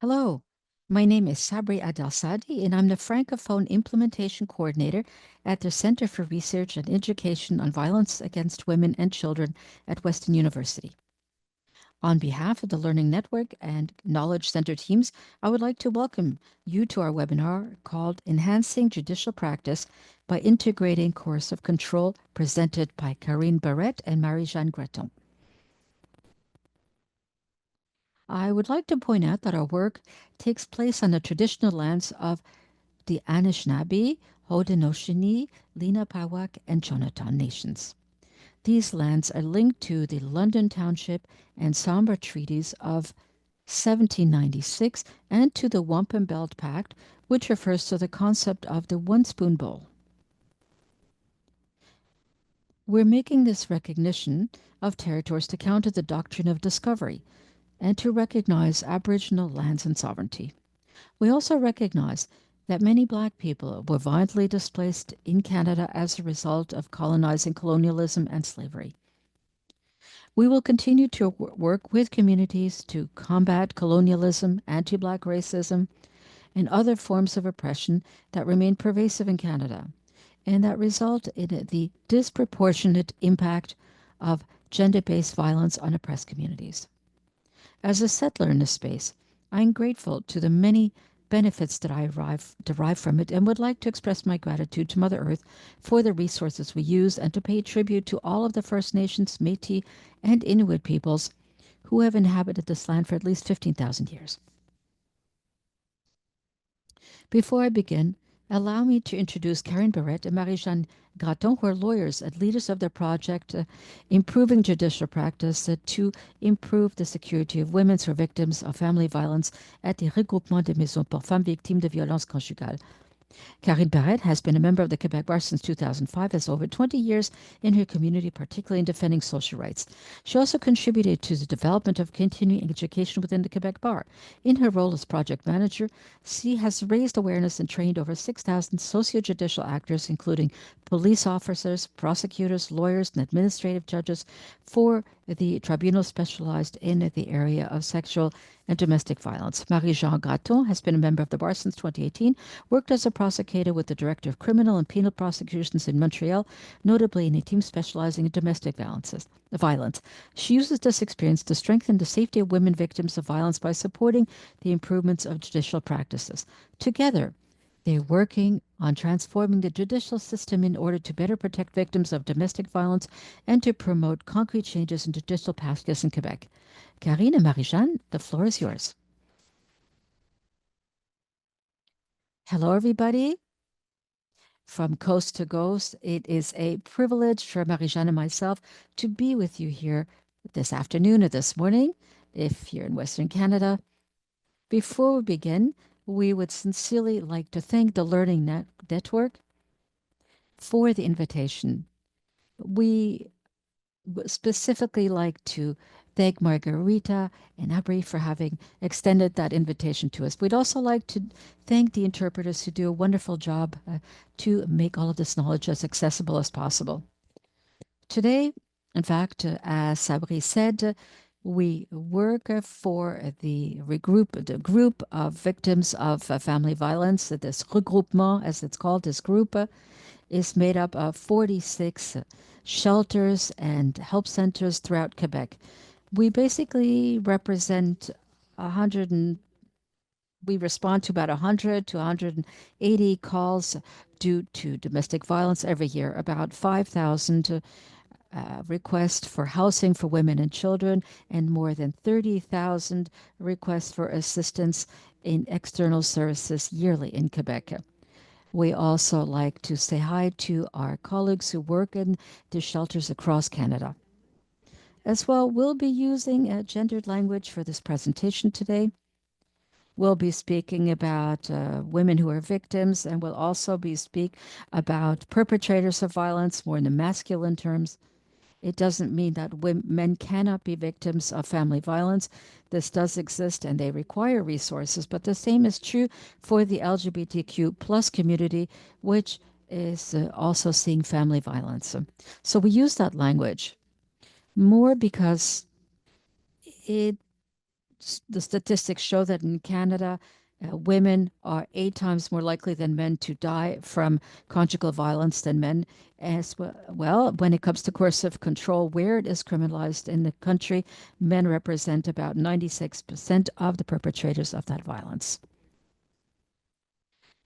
Hello, my name is Sabri Adelsadi, and I'm the Francophone Implementation Coordinator at the Center for Research and Education on Violence Against Women and Children at Western University. On behalf of the Learning Network and Knowledge Center teams, I would like to welcome you to our webinar called Enhancing Judicial Practice by Integrating Coercive Control, presented by Karine Barrette and Marie-Jeanne Graton. I would like to point out that our work takes place on the traditional lands of the Anishinaabe, Haudenosaunee, Lenape, and Chonatan nations. These lands are linked to the London Township and Sambar Treaties of 1796 and to the Wampum Belt Pact, which refers to the concept of the one spoon bowl. We're making this recognition of territories to counter the doctrine of discovery and to recognize Aboriginal lands and sovereignty. We also recognize that many Black people were violently displaced in Canada as a result of colonizing colonialism and slavery. We will continue to work with communities to combat colonialism, anti-Black racism, and other forms of oppression that remain pervasive in Canada and that result in the disproportionate impact of gender-based violence on oppressed communities. As a settler in this space, I am grateful to the many benefits that I derive from it and would like to express my gratitude to Mother Earth for the resources we use and to pay tribute to all of the First Nations, Métis, and Inuit peoples who have inhabited this land for at least 15,000 years. Before I begin, allow me to introduce Karine Barrette and Marie-Jeanne Graton, who are lawyers and leaders of their project, Improving Judicial Practice to improve the security of women who are victims of family violence at the Regroupement des Maisons pour Femmes Victimes de Violences Conjugales. Karine Barrette has been a member of the Quebec Bar since 2005, has over 20 years in her community, particularly in defending social rights. She also contributed to the development of continuing education within the Quebec Bar. In her role as project manager, she has raised awareness and trained over 6,000 socio-judicial actors, including police officers, prosecutors, lawyers, and administrative judges for the tribunal specialized in the area of sexual and domestic violence. Marie-Jeanne Graton has been a member of the bar since 2018, worked as a prosecutor with the Director of Criminal and Penal Prosecutions in Montreal, notably in a team specializing in domestic violence. She uses this experience to strengthen the safety of women victims of violence by supporting the improvements of judicial practices. Together, they're working on transforming the judicial system in order to better protect victims of domestic violence and to promote concrete changes in judicial practice in Quebec. Karine and Marie-Jeanne, the floor is yours. Hello, everybody. From coast to coast, it is a privilege for Marie-Jeanne and myself to be with you here this afternoon or this morning, if you're in Western Canada. Before we begin, we would sincerely like to thank the Learning Network for the invitation. We specifically like to thank Margarita and Abri for having extended that invitation to us. We'd also like to thank the interpreters who do a wonderful job to make all of this knowledge as accessible as possible. Today, in fact, as Sabri said, we work for the group of victims of family violence. This regroupement, as it's called, this group is made up of 46 shelters and help centers throughout Quebec. We basically represent 100 and we respond to about 100 to 180 calls due to domestic violence every year, about 5,000 requests for housing for women and children, and more than 30,000 requests for assistance in external services yearly in Quebec. We also like to say hi to our colleagues who work in the shelters across Canada. As well, we'll be using a gendered language for this presentation today. We'll be speaking about women who are victims, and we'll also be speak about perpetrators of violence more in the masculine terms. It doesn't mean that men cannot be victims of family violence. This does exist and they require resources, but the same is true for the LGBTQ plus community, which is also seeing family violence. So we use that language more because it the statistics show that in Canada, women are 8 times more likely than men to die from conjugal violence than men. As well, when it comes to coercive control, where it is criminalized in the country, men represent about 96% of the perpetrators of that violence.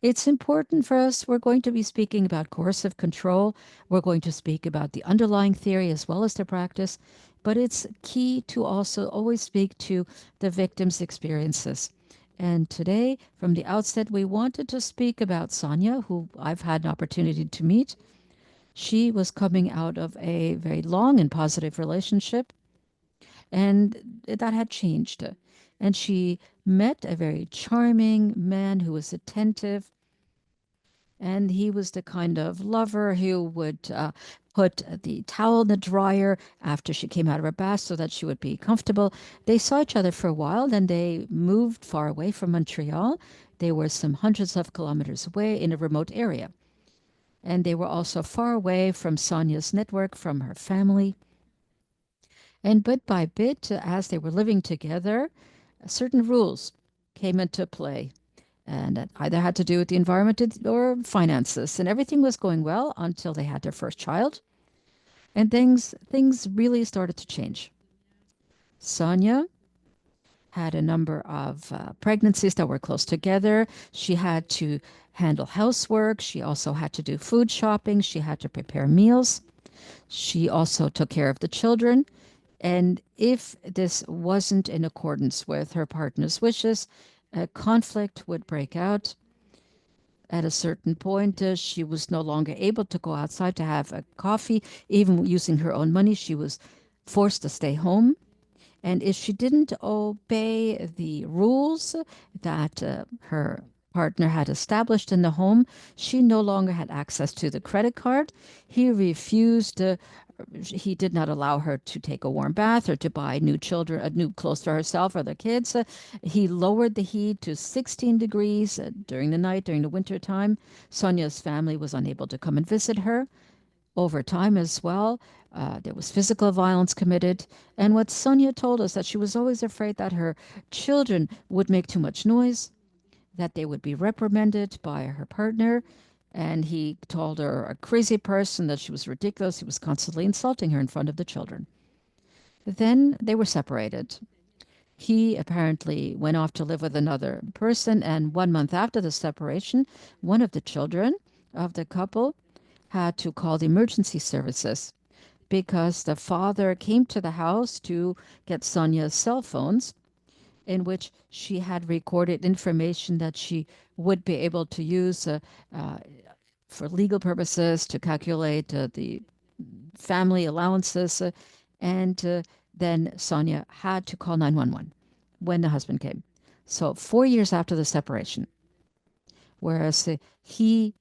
It's important for us. We're going to be speaking about coercive control. We're going to speak about the underlying theory as well as the practice. But it's key to also always speak to the victim's experiences. And today, from the outset, we wanted to speak about Sonia, who I've had an opportunity to meet. She was coming out of a very long and positive relationship, and that had changed. And she met a very charming man who was attentive, and he was the kind of lover who would put the towel in the dryer after she came out of her bath so that she would be comfortable. They saw each other for a while, then they moved far away from Montreal. They were some hundreds of kilometers away in a remote area. And they were also far away from Sonia's network, from her family. And bit by bit, as they were living together, certain rules came into play, and that either had to do with the environment or finances. And everything was going well until they had their first child, and things really started to change. Sonia had a number of pregnancies that were close together. She had to handle housework. She also had to do food shopping. She had to prepare meals. She also took care of the children. And if this wasn't in accordance with her partner's wishes, a conflict would break out. At a certain point, she was no longer able to go outside to have a coffee, even using her own money. She was forced to stay home. And if she didn't obey the rules that her partner had established in the home, she no longer had access to the credit card. He refused he did not allow her to take a warm bath or to buy new clothes for herself or the kids. He lowered the heat to 16 degrees during the night, during the winter time. Sonia's family was unable to come and visit her. Over time as well, there was physical violence committed. And what Sonia told us, that she was always afraid that her children would make too much noise, that they would be reprimanded by her partner, and he told her a crazy person, that she was ridiculous. He was constantly insulting her in front of the children. Then they were separated. He apparently went off to live with another person, and 1 month after the separation, one of the children of the couple had to call the emergency services because the father came to the house to get Sonia's cell phones, in which she had recorded information that she would be able to use uh, for legal purposes to calculate the family allowances. And then Sonia had to call 911 when the husband came. So 4 years after the separation, whereas he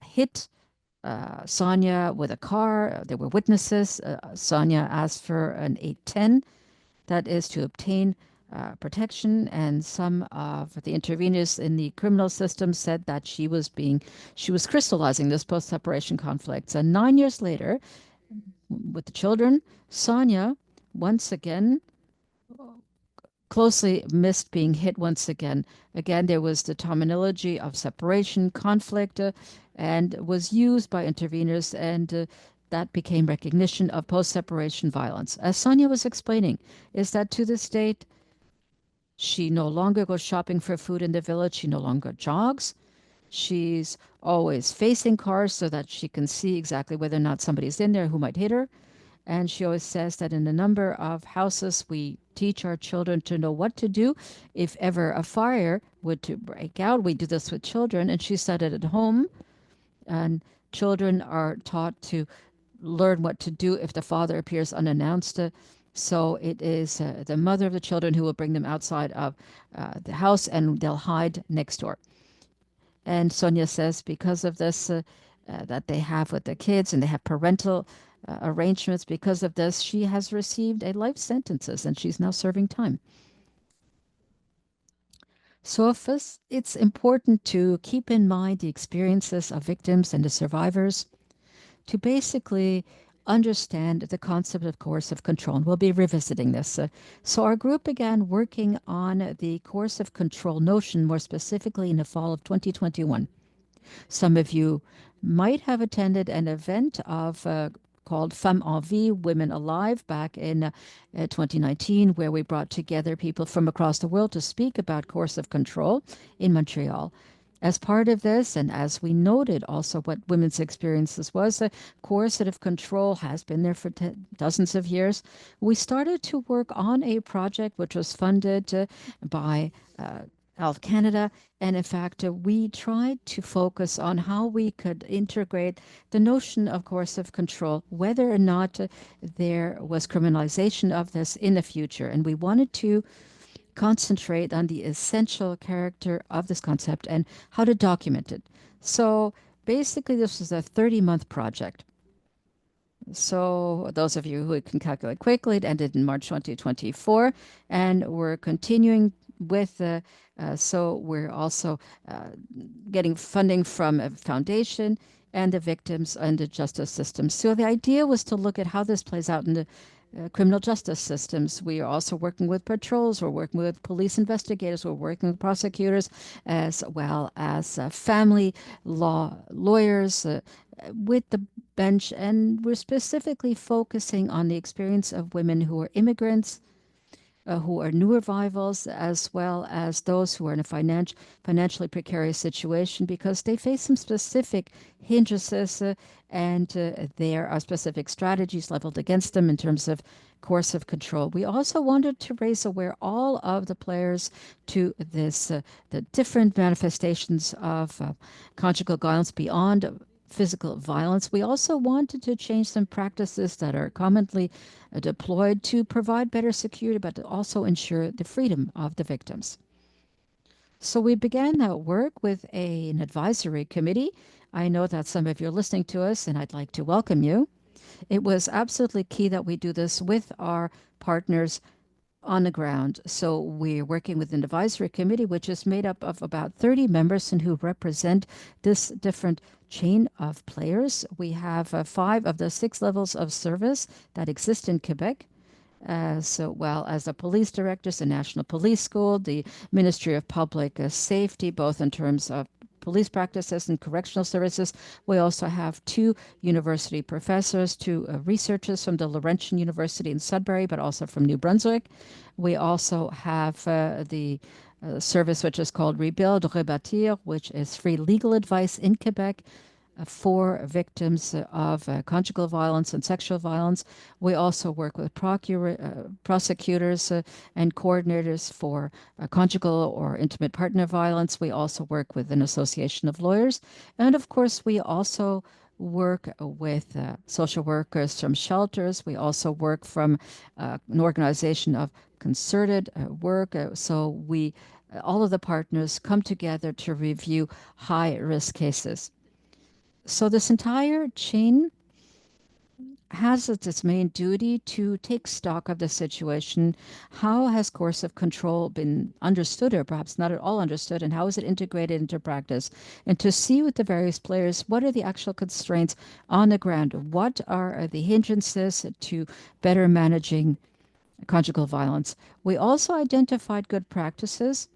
hit Sonia with a car, there were witnesses. Sonia asked for an 810, that is to obtain protection, and some of the interveners in the criminal system said that she was crystallizing this post-separation conflict. And 9 years later, with the children, Sonia once again closely missed being hit once again. Again, there was the terminology of separation, conflict, and was used by interveners, and that became recognition of post-separation violence. As Sonia was explaining, is that to this date, she no longer goes shopping for food in the village. She no longer jogs. She's always facing cars so that she can see exactly whether or not somebody's in there who might hit her. And she always says that in a number of houses, we teach our children to know what to do if ever a fire would to break out. We do this with children, and she said it at home. And children are taught to learn what to do if the father appears unannounced. So it is the mother of the children who will bring them outside of the house, and they'll hide next door. And Sonia says because of this that they have with the kids, and they have parental arrangements, because of this, she has received a life sentences, and she's now serving time. So it's important to keep in mind the experiences of victims and the survivors, to basically understand the concept of coercive control. And we'll be revisiting this. So our group began working on the coercive control notion more specifically in the fall of 2021. Some of you might have attended an event called Femmes en Vie, Women Alive, back in 2019, where we brought together people from across the world to speak about coercive control in Montreal. As part of this, and as we noted also what women's experiences was, coercive control has been there for dozens of years. We started to work on a project which was funded by Health Canada. And in fact, we tried to focus on how we could integrate the notion of coercive control, whether or not there was criminalization of this in the future. And we wanted to concentrate on the essential character of this concept and how to document it. So basically, this was a 30-month project. So those of you who can calculate quickly, it ended in March 2024, and we're continuing with so we're also getting funding from a foundation and the victims and the justice system. So the idea was to look at how this plays out in the criminal justice systems. We are also working with patrols, we're working with police investigators, we're working with prosecutors, as well as family law lawyers, with the bench, and we're specifically focusing on the experience of women who are immigrants, who are new arrivals, as well as those who are in a financially precarious situation because they face some specific hindrances and there are specific strategies leveled against them in terms of coercive control. We also wanted to raise aware all of the players to this, the different manifestations of conjugal violence beyond physical violence. We also wanted to change some practices that are commonly deployed to provide better security, but to also ensure the freedom of the victims. So we began that work with an advisory committee. I know that some of you are listening to us, and I'd like to welcome you. It was absolutely key that we do this with our partners on the ground. So we're working with an advisory committee, which is made up of about 30 members and who represent this different chain of players. We have 5 of the 6 levels of service that exist in Quebec. So well as the police directors, the National Police School, the Ministry of Public Safety, both in terms of police practices and correctional services. We also have 2 university professors, 2 researchers from the Laurentian University in Sudbury, but also from New Brunswick. We also have the service which is called Rebuild, Rebâtir, which is free legal advice in Quebec for victims of conjugal violence and sexual violence. We also work with prosecutors and coordinators for conjugal or intimate partner violence. We also work with an association of lawyers. And of course, we also work with social workers from shelters. We also work from an organization of concerted work. So we, all of the partners come together to review high-risk cases. So this entire chain has its main duty to take stock of the situation. How has coercive control been understood, or perhaps not at all understood, and how is it integrated into practice? And to see with the various players, what are the actual constraints on the ground? What are the hindrances to better managing conjugal violence? We also identified good practices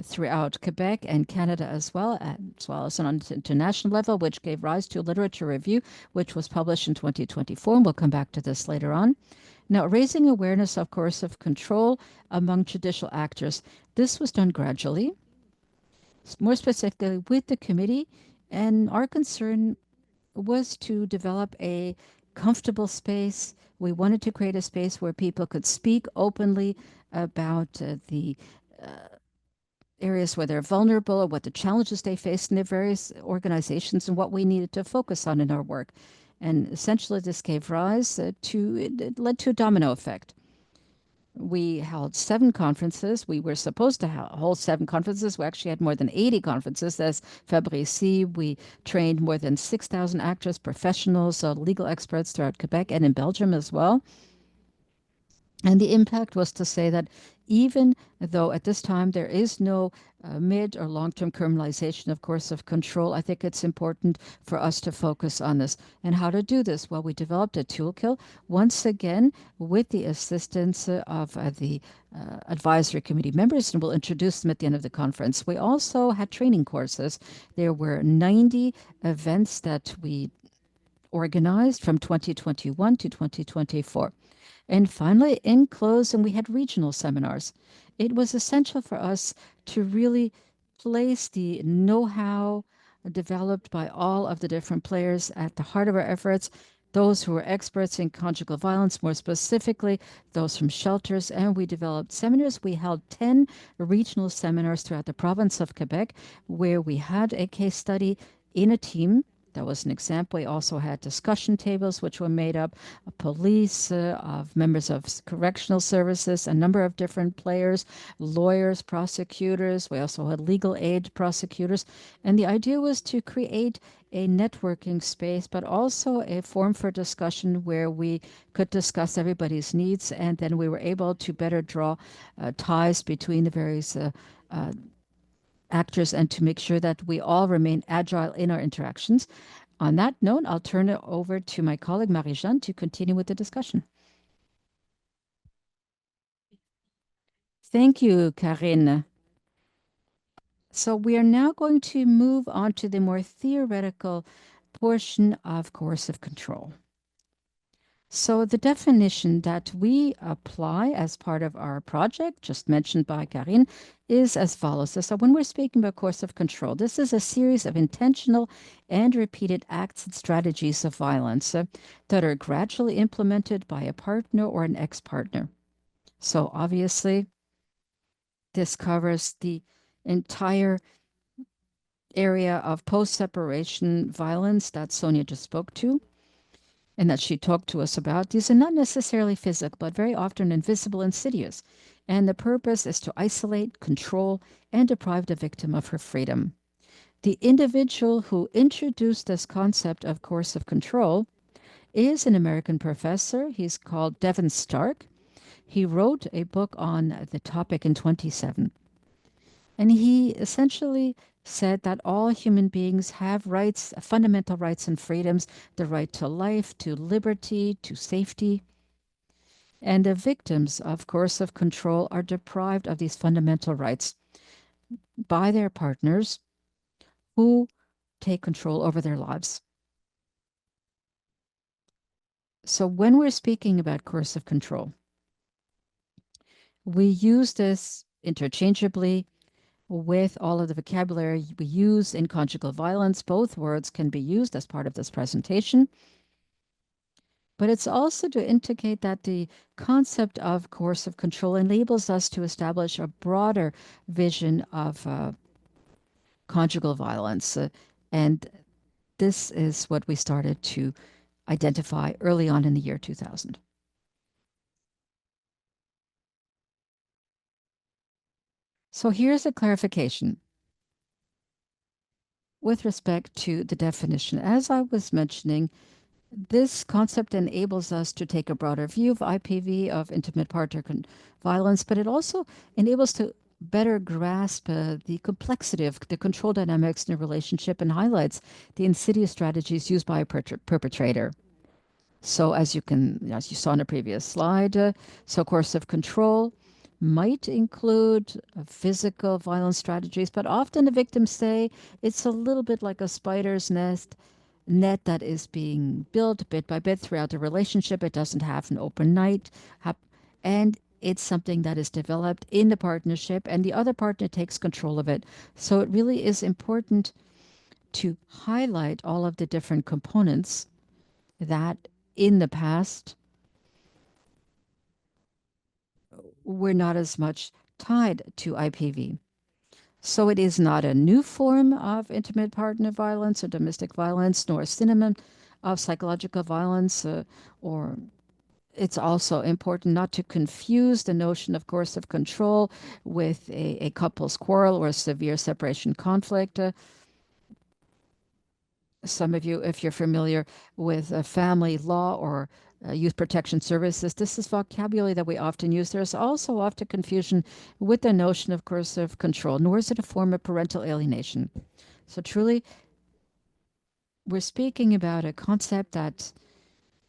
throughout Quebec and Canada as well as on an international level, which gave rise to a literature review, which was published in 2024. And we'll come back to this later on. Now, raising awareness of coercive control among judicial actors. This was done gradually, more specifically with the committee. And our concern was to develop a comfortable space. We wanted to create a space where people could speak openly about the areas where they're vulnerable or what the challenges they face in their various organizations and what we needed to focus on in our work. And essentially, this gave rise it led to a domino effect. We held 7 conferences. We were supposed to hold 7 conferences. We actually had more than 80 conferences. As Fabrice, we trained more than 6,000 actors, professionals, legal experts throughout Quebec and in Belgium as well. And the impact was to say that even though at this time there is no mid or long term criminalization, of course, of control, I think it's important for us to focus on this. And how to do this? Well, we developed a toolkit, once again, with the assistance of the advisory committee members, and we'll introduce them at the end of the conference. We also had training courses. There were 90 events that we organized from 2021 to 2024. And finally, in closing, we had regional seminars. It was essential for us to really place the know how developed by all of the different players at the heart of our efforts. Those who were experts in conjugal violence, more specifically, those from shelters. And we developed seminars. We held 10 regional seminars throughout the province of Quebec, where we had a case study in a team. That was an example. We also had discussion tables, which were made up of police, of members of correctional services, a number of different players, lawyers, prosecutors. We also had legal aid prosecutors. And the idea was to create a networking space, but also a forum for discussion where we could discuss everybody's needs. And then we were able to better draw ties between the various uh, actors and to make sure that we all remain agile in our interactions. On that note, I'll turn it over to my colleague Marie-Jeanne to continue with the discussion. Thank you, Karine. So we are now going to move on to the more theoretical portion of coercive control. So the definition that we apply as part of our project, just mentioned by Karine, is as follows. So when we're speaking about coercive control, this is a series of intentional and repeated acts and strategies of violence that are gradually implemented by a partner or an ex-partner. So obviously, this covers the entire area of post-separation violence that Sonia just spoke to and that she talked to us about. These are not necessarily physical, but very often invisible, insidious. And the purpose is to isolate, control, and deprive the victim of her freedom. The individual who introduced this concept of coercive control is an American professor. He's called Devin Stark. He wrote a book on the topic in 2017. And he essentially said that all human beings have rights, fundamental rights and freedoms, the right to life, to liberty, to safety. And the victims of coercive control are deprived of these fundamental rights by their partners who take control over their lives. So when we're speaking about coercive control, we use this interchangeably with all of the vocabulary we use in conjugal violence. Both words can be used as part of this presentation. But it's also to indicate that the concept of coercive control enables us to establish a broader vision of conjugal violence. And this is what we started to identify early on in the year 2000. So here's a clarification with respect to the definition. As I was mentioning, this concept enables us to take a broader view of IPV, of intimate partner violence, but it also enables to better grasp the complexity of the control dynamics in a relationship and highlights the insidious strategies used by a perpetrator. So as you saw in the previous slide, so coercive control might include physical violence strategies, but often the victims say it's a little bit like a spider's net that is being built bit by bit throughout the relationship. It doesn't have an open night, and it's something that is developed in the partnership, and the other partner takes control of it. So it really is important to highlight all of the different components that in the past were not as much tied to IPV. So it is not a new form of intimate partner violence or domestic violence, nor a synonym of psychological violence, or it's also important not to confuse the notion of coercive control with a couple's quarrel or a severe separation conflict. Some of you, if you're familiar with family law or youth protection services, this is vocabulary that we often use. There's also often confusion with the notion of coercive control, nor is it a form of parental alienation. So, truly, we're speaking about a concept that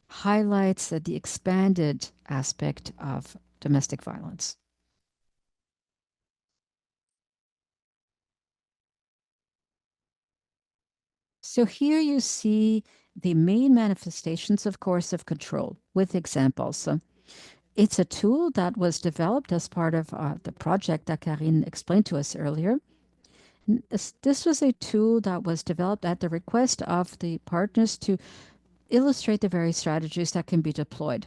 highlights the expanded aspect of domestic violence. So here you see the main manifestations of coercive control with examples. So it's a tool that was developed as part of the project that Karine explained to us earlier. This was a tool that was developed at the request of the partners to illustrate the various strategies that can be deployed,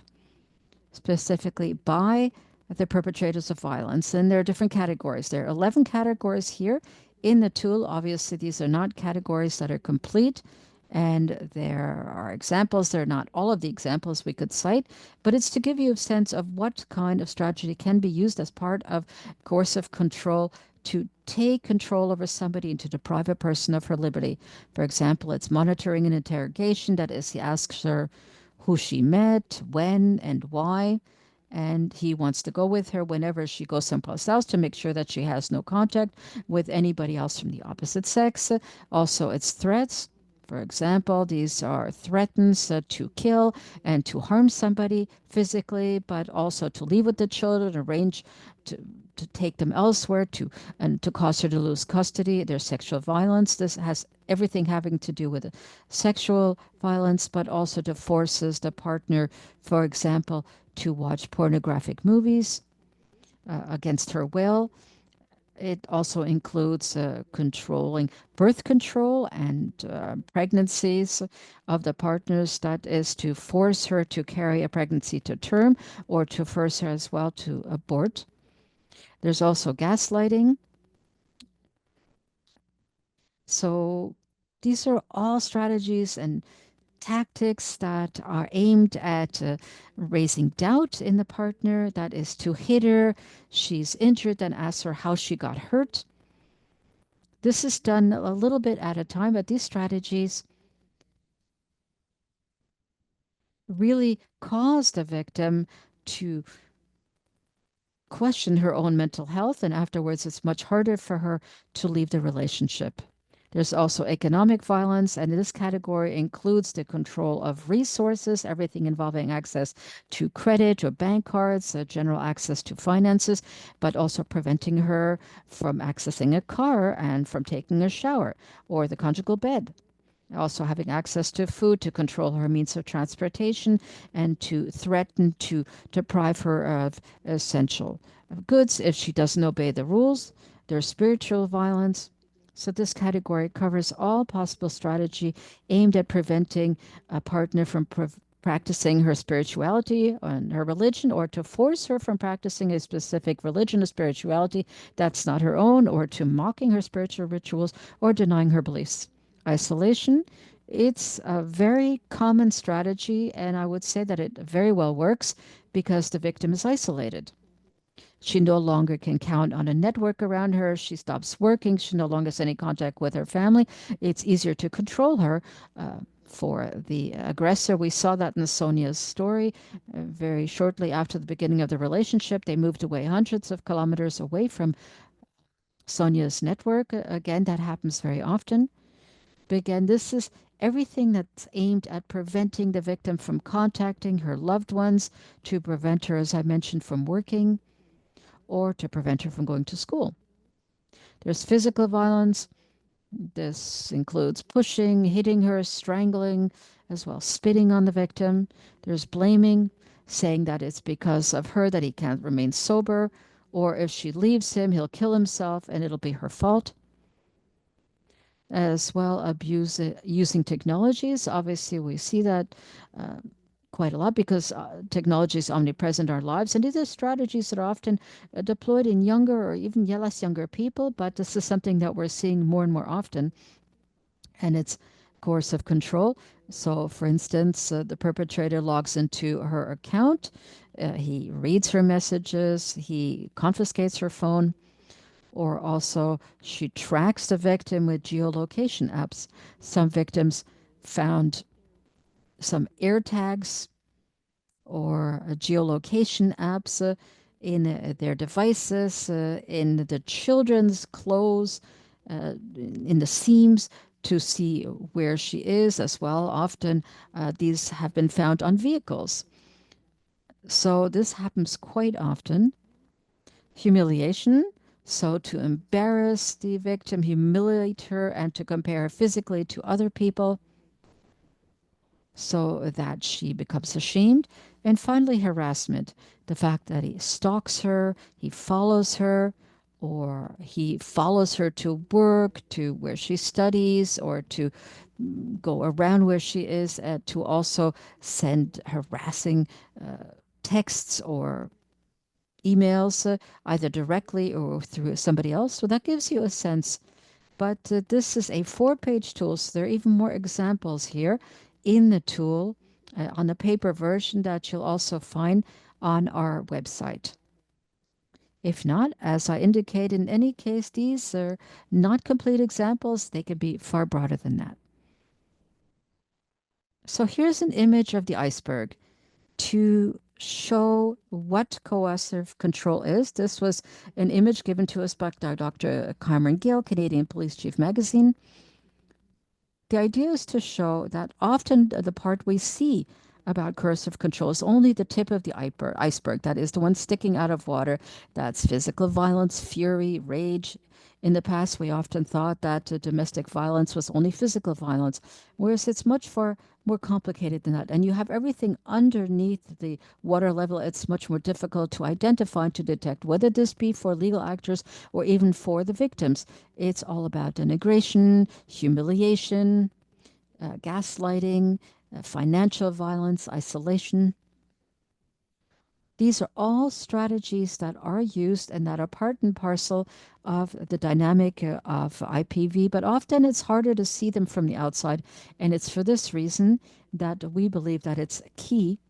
specifically by the perpetrators of violence. And there are different categories. There are 11 categories here in the tool. Obviously, these are not categories that are complete. And there are examples. They're not all of the examples we could cite, but it's to give you a sense of what kind of strategy can be used as part of coercive control to take control over somebody and to deprive a person of her liberty. For example, it's monitoring and interrogation. That is, he asks her who she met, when, and why. And he wants to go with her whenever she goes someplace else to make sure that she has no contact with anybody else from the opposite sex. Also, it's threats. For example, these are threats to kill and to harm somebody physically, but also to leave with the children, arrange to take them elsewhere, and to cause her to lose custody. There's sexual violence. This has everything having to do with sexual violence, but also to forces the partner, for example, to watch pornographic movies against her will. It also includes controlling birth control and pregnancies of the partners. That is to force her to carry a pregnancy to term or to force her as well to abort. There's also gaslighting. So these are all strategies and tactics that are aimed at raising doubt in the partner. That is to hit her. She's injured, then ask her how she got hurt. This is done a little bit at a time, but these strategies really cause the victim to question her own mental health, and afterwards it's much harder for her to leave the relationship. There's also economic violence, and this category includes the control of resources, everything involving access to credit or bank cards, general access to finances, but also preventing her from accessing a car and from taking a shower or the conjugal bed. Also having access to food, to control her means of transportation, and to threaten to deprive her of essential goods if she doesn't obey the rules. There's spiritual violence. So this category covers all possible strategy aimed at preventing a partner from practicing her spirituality and her religion, or to force her from practicing a specific religion or spirituality that's not her own, or to mocking her spiritual rituals or denying her beliefs. Isolation, it's a very common strategy, and I would say that it very well works because the victim is isolated. She no longer can count on a network around her. She stops working. She no longer has any contact with her family. It's easier to control her. For the aggressor, we saw that in Sonia's story. Very shortly after the beginning of the relationship, they moved away hundreds of kilometers away from Sonia's network. Again, that happens very often. But again, this is everything that's aimed at preventing the victim from contacting her loved ones, to prevent her, as I mentioned, from working, or to prevent her from going to school. There's physical violence. This includes pushing, hitting her, strangling, as well as spitting on the victim. There's blaming, saying that it's because of her that he can't remain sober, or if she leaves him, he'll kill himself and it'll be her fault. As well, using technologies. Obviously, we see that uh, quite a lot because technology is omnipresent in our lives. And these are strategies that are often deployed in younger or even less younger people, but this is something that we're seeing more and more often. And it's coercive control. So, for instance, the perpetrator logs into her account, he reads her messages, he confiscates her phone, or also she tracks the victim with geolocation apps. Some victims found some air tags or geolocation apps in their devices, in the children's clothes, in the seams to see where she is as well. Often these have been found on vehicles. So this happens quite often. Humiliation. So to embarrass the victim, humiliate her, and to compare her physically to other people so that she becomes ashamed. And finally, harassment, the fact that he stalks her, he follows her, or he follows her to work, to where she studies, or to go around where she is, to also send harassing texts or emails, either directly or through somebody else. So that gives you a sense, but this is a 4-page tool, so there are even more examples here in the tool on the paper version that you'll also find on our website. If not, as I indicated, in any case, these are not complete examples. They could be far broader than that. So here's an image of the iceberg to show what coercive control is. This was an image given to us by Dr. Cameron Gill, Canadian Police Chief Magazine. The idea is to show that often the part we see about coercive control is only the tip of the iceberg. That is the one sticking out of water. That's physical violence, fury, rage. In the past, we often thought that domestic violence was only physical violence, whereas it's much far more complicated than that. And you have everything underneath the water level. It's much more difficult to identify and to detect, whether this be for legal actors or even for the victims. It's all about denigration, humiliation, gaslighting, financial violence, isolation. These are all strategies that are used and that are part and parcel of the dynamic of IPV, but often it's harder to see them from the outside. And it's for this reason that we believe that it's key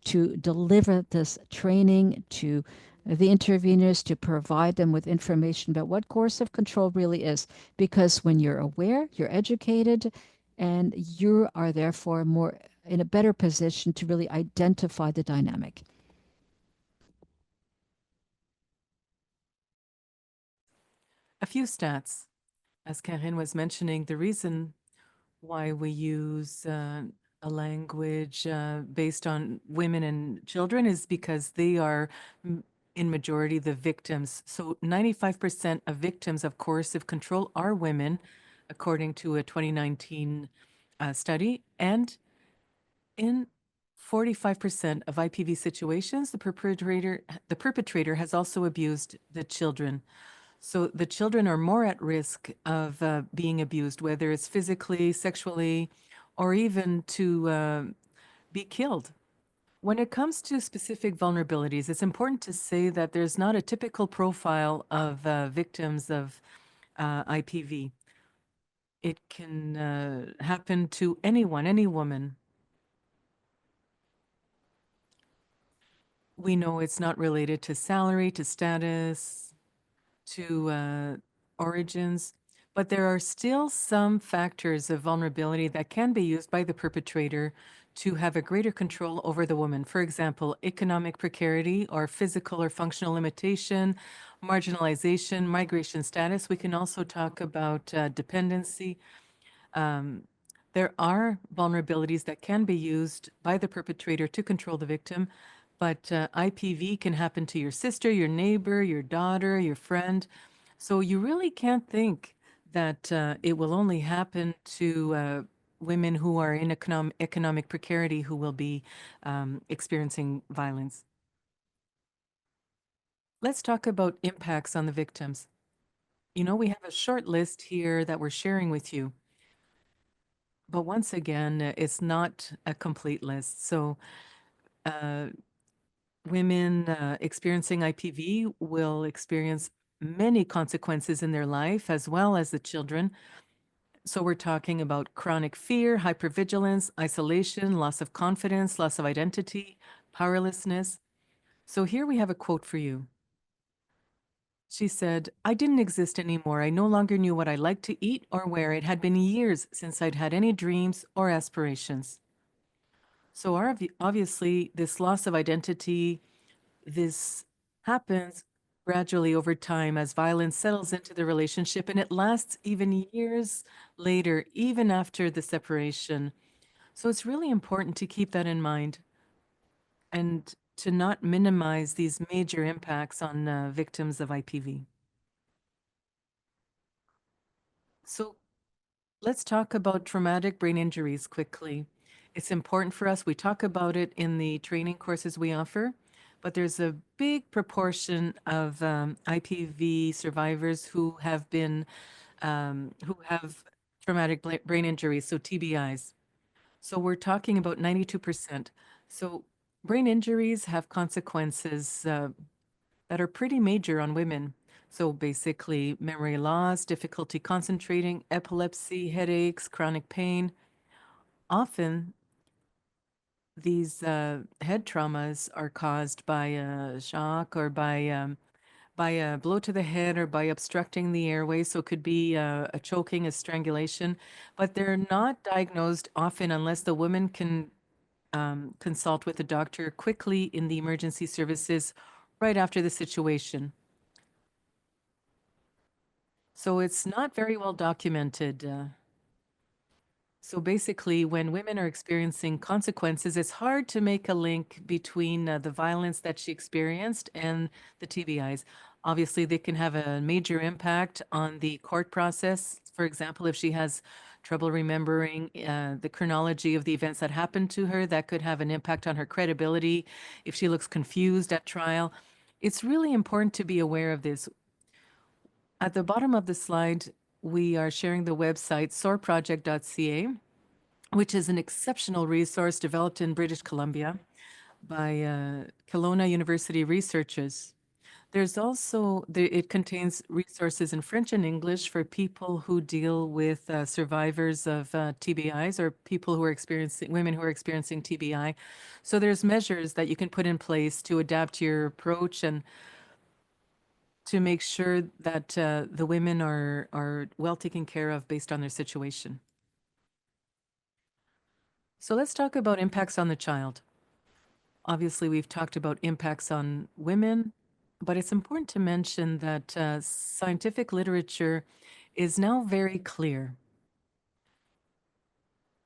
to deliver this training to the interveners, to provide them with information about what coercive control really is. Because when you're aware, you're educated, and you are therefore more in a better position to really identify the dynamic. A few stats. As Karine was mentioning, the reason why we use a language based on women and children is because they are in majority the victims. So 95% of victims of coercive control are women, according to a 2019 study. And in 45% of IPV situations, the perpetrator has also abused the children. So the children are more at risk of being abused, whether it's physically, sexually, or even to be killed. When it comes to specific vulnerabilities, it's important to say that there's not a typical profile of victims of IPV. It can happen to anyone, any woman. We know it's not related to salary, to status, to origins, but there are still some factors of vulnerability that can be used by the perpetrator to have a greater control over the woman. For example, economic precarity or physical or functional limitation, marginalization, migration status. We can also talk about dependency. There are vulnerabilities that can be used by the perpetrator to control the victim, but IPV can happen to your sister, your neighbor, your daughter, your friend. So you really can't think that it will only happen to women who are in economic precarity who will be experiencing violence. Let's talk about impacts on the victims. You know, we have a short list here that we're sharing with you. But once again, it's not a complete list. So women experiencing IPV will experience many consequences in their life, as well as the children. So we're talking about chronic fear, hypervigilance, isolation, loss of confidence, loss of identity, powerlessness. So here we have a quote for you. She said, I didn't exist anymore. I no longer knew what I liked to eat or wear. It had been years since I'd had any dreams or aspirations. So obviously, this loss of identity, this happens gradually over time as violence settles into the relationship, and it lasts even years later, even after the separation. So it's really important to keep that in mind and to not minimize these major impacts on victims of IPV. So let's talk about traumatic brain injuries quickly. It's important for us. We talk about it in the training courses we offer, but there's a big proportion of IPV survivors who have traumatic brain injuries, so TBIs. So we're talking about 92%. So brain injuries have consequences that are pretty major on women. So basically, memory loss, difficulty concentrating, epilepsy, headaches, chronic pain. Often, these head traumas are caused by a shock or by a blow to the head or by obstructing the airway. So it could be a choking, a strangulation, but they're not diagnosed often unless the woman can consult with a doctor quickly in the emergency services right after the situation. So it's not very well documented. So basically, when women are experiencing consequences, it's hard to make a link between the violence that she experienced and the TBIs. Obviously, they can have a major impact on the court process. For example, if she has trouble remembering the chronology of the events that happened to her, that could have an impact on her credibility. If she looks confused at trial, it's really important to be aware of this. At the bottom of the slide, we are sharing the website soarproject.ca, which is an exceptional resource developed in British Columbia by Kelowna University researchers. There's also, it contains resources in French and English for people who deal with survivors of TBIs or people who are experiencing, women who are experiencing TBI. So there's measures that you can put in place to adapt your approach and to make sure that the women are well taken care of based on their situation. So let's talk about impacts on the child. Obviously, we've talked about impacts on women, but it's important to mention that scientific literature is now very clear.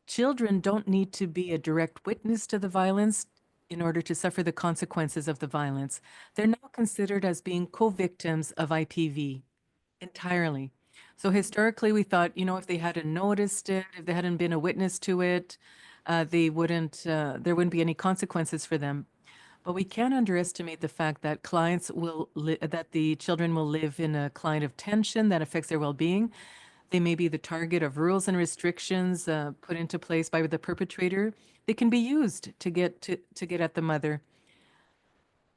Children don't need to be a direct witness to the violence in order to suffer the consequences of the violence. They're now considered as being co-victims of IPV entirely. So historically, we thought, you know, if they hadn't noticed it, if they hadn't been a witness to it, there wouldn't be any consequences for them. But we can't underestimate the fact that that the children will live in a climate of tension that affects their well-being. They may be the target of rules and restrictions put into place by the perpetrator. They can be used to get at the mother.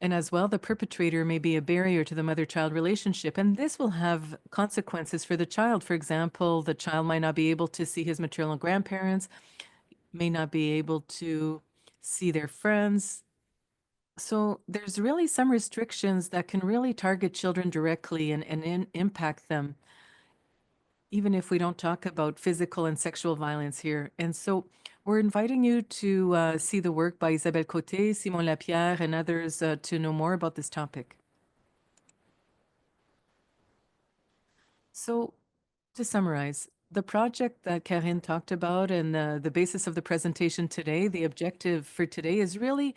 And as well, the perpetrator may be a barrier to the mother-child relationship, and this will have consequences for the child. For example, the child might not be able to see his maternal grandparents, may not be able to see their friends. So there's really some restrictions that can really target children directly and impact them, even if we don't talk about physical and sexual violence here. And so we're inviting you to see the work by Isabelle Côté, Simon Lapierre, and others to know more about this topic. So to summarize, the project that Karine talked about and the basis of the presentation today, the objective for today is really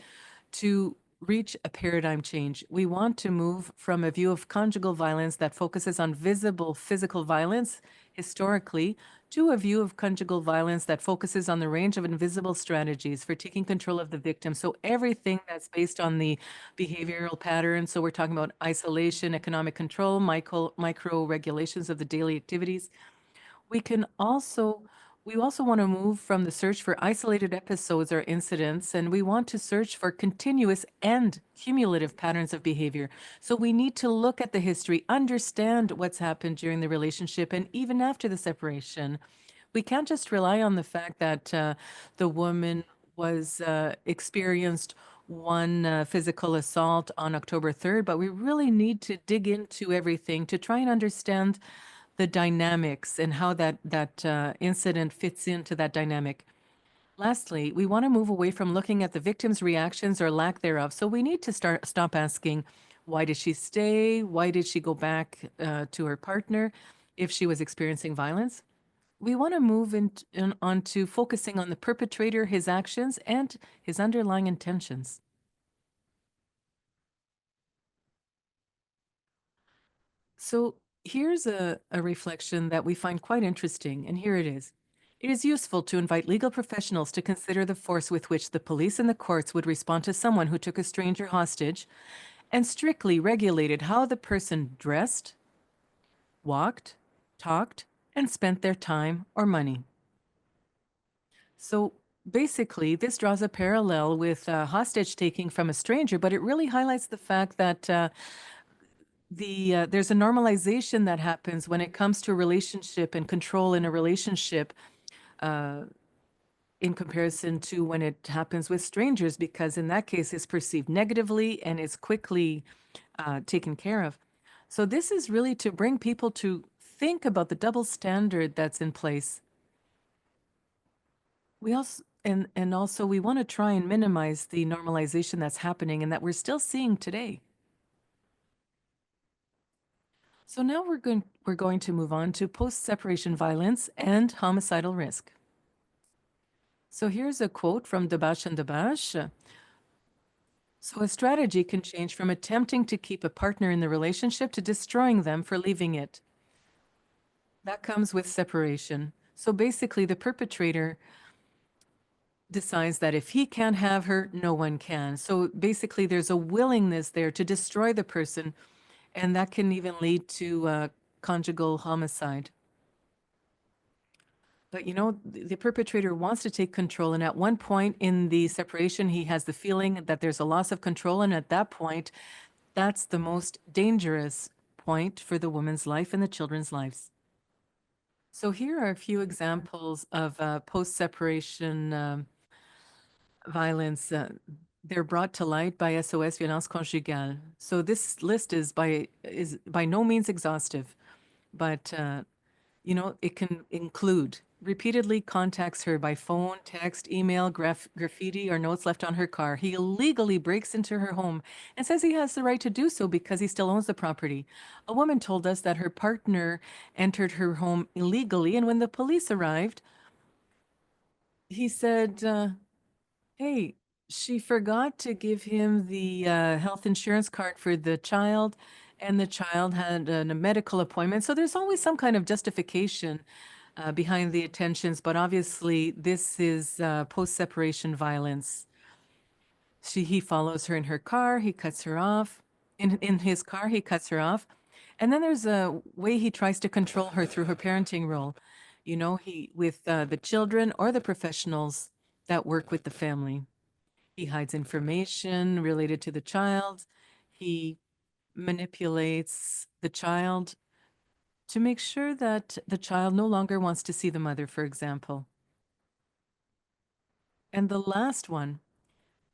to reach a paradigm change. We want to move from a view of conjugal violence that focuses on visible physical violence historically to a view of conjugal violence that focuses on the range of invisible strategies for taking control of the victim. So everything that's based on the behavioral patterns. So we're talking about isolation, economic control, micro regulations of the daily activities. We can also we also want to move from the search for isolated episodes or incidents, and we want to search for continuous and cumulative patterns of behavior. So we need to look at the history, understand what's happened during the relationship and even after the separation. We can't just rely on the fact that the woman was experienced one physical assault on October 3rd, but we really need to dig into everything to try and understand the dynamics and how that incident fits into that dynamic. Lastly, we want to move away from looking at the victim's reactions or lack thereof. So we need to stop asking, why did she stay? Why did she go back to her partner if she was experiencing violence? We want to move on to focusing on the perpetrator, his actions, and his underlying intentions. So here's a reflection that we find quite interesting, and here it is. It is useful to invite legal professionals to consider the force with which the police and the courts would respond to someone who took a stranger hostage and strictly regulated how the person dressed, walked, talked, and spent their time or money. So basically, this draws a parallel with hostage taking from a stranger, but it really highlights the fact that there's a normalization that happens when it comes to a relationship and control in a relationship uh, in comparison to when it happens with strangers, because in that case it's perceived negatively and is quickly taken care of. So this is really to bring people to think about the double standard that's in place. We also and also we want to try and minimize the normalization that's happening and that we're still seeing today. So now we're going to move on to post-separation violence and homicidal risk. So here's a quote from Debache and Debache. So a strategy can change from attempting to keep a partner in the relationship to destroying them for leaving it. That comes with separation. So basically, the perpetrator decides that if he can't have her, no one can. So basically, there's a willingness there to destroy the person, and that can even lead to conjugal homicide. But you know, the perpetrator wants to take control, and at one point in the separation, he has the feeling that there's a loss of control, and at that point, that's the most dangerous point for the woman's life and the children's lives. So here are a few examples of post-separation violence. They're brought to light by SOS Violence Conjugale. So this list is by no means exhaustive, but you know, it can include repeatedly contacts her by phone, text, email, graffiti, or notes left on her car. He illegally breaks into her home and says he has the right to do so because he still owns the property. A woman told us that her partner entered her home illegally, and when the police arrived, he said, hey, she forgot to give him the health insurance card for the child, and the child had a medical appointment. So there's always some kind of justification behind the attentions, but obviously this is post-separation violence. He follows her in her car, he cuts her off. In his car, he cuts her off. And then there's a way he tries to control her through her parenting role. You know, he with the children or the professionals that work with the family. He hides information related to the child. He manipulates the child to make sure that the child no longer wants to see the mother, for example. And the last one,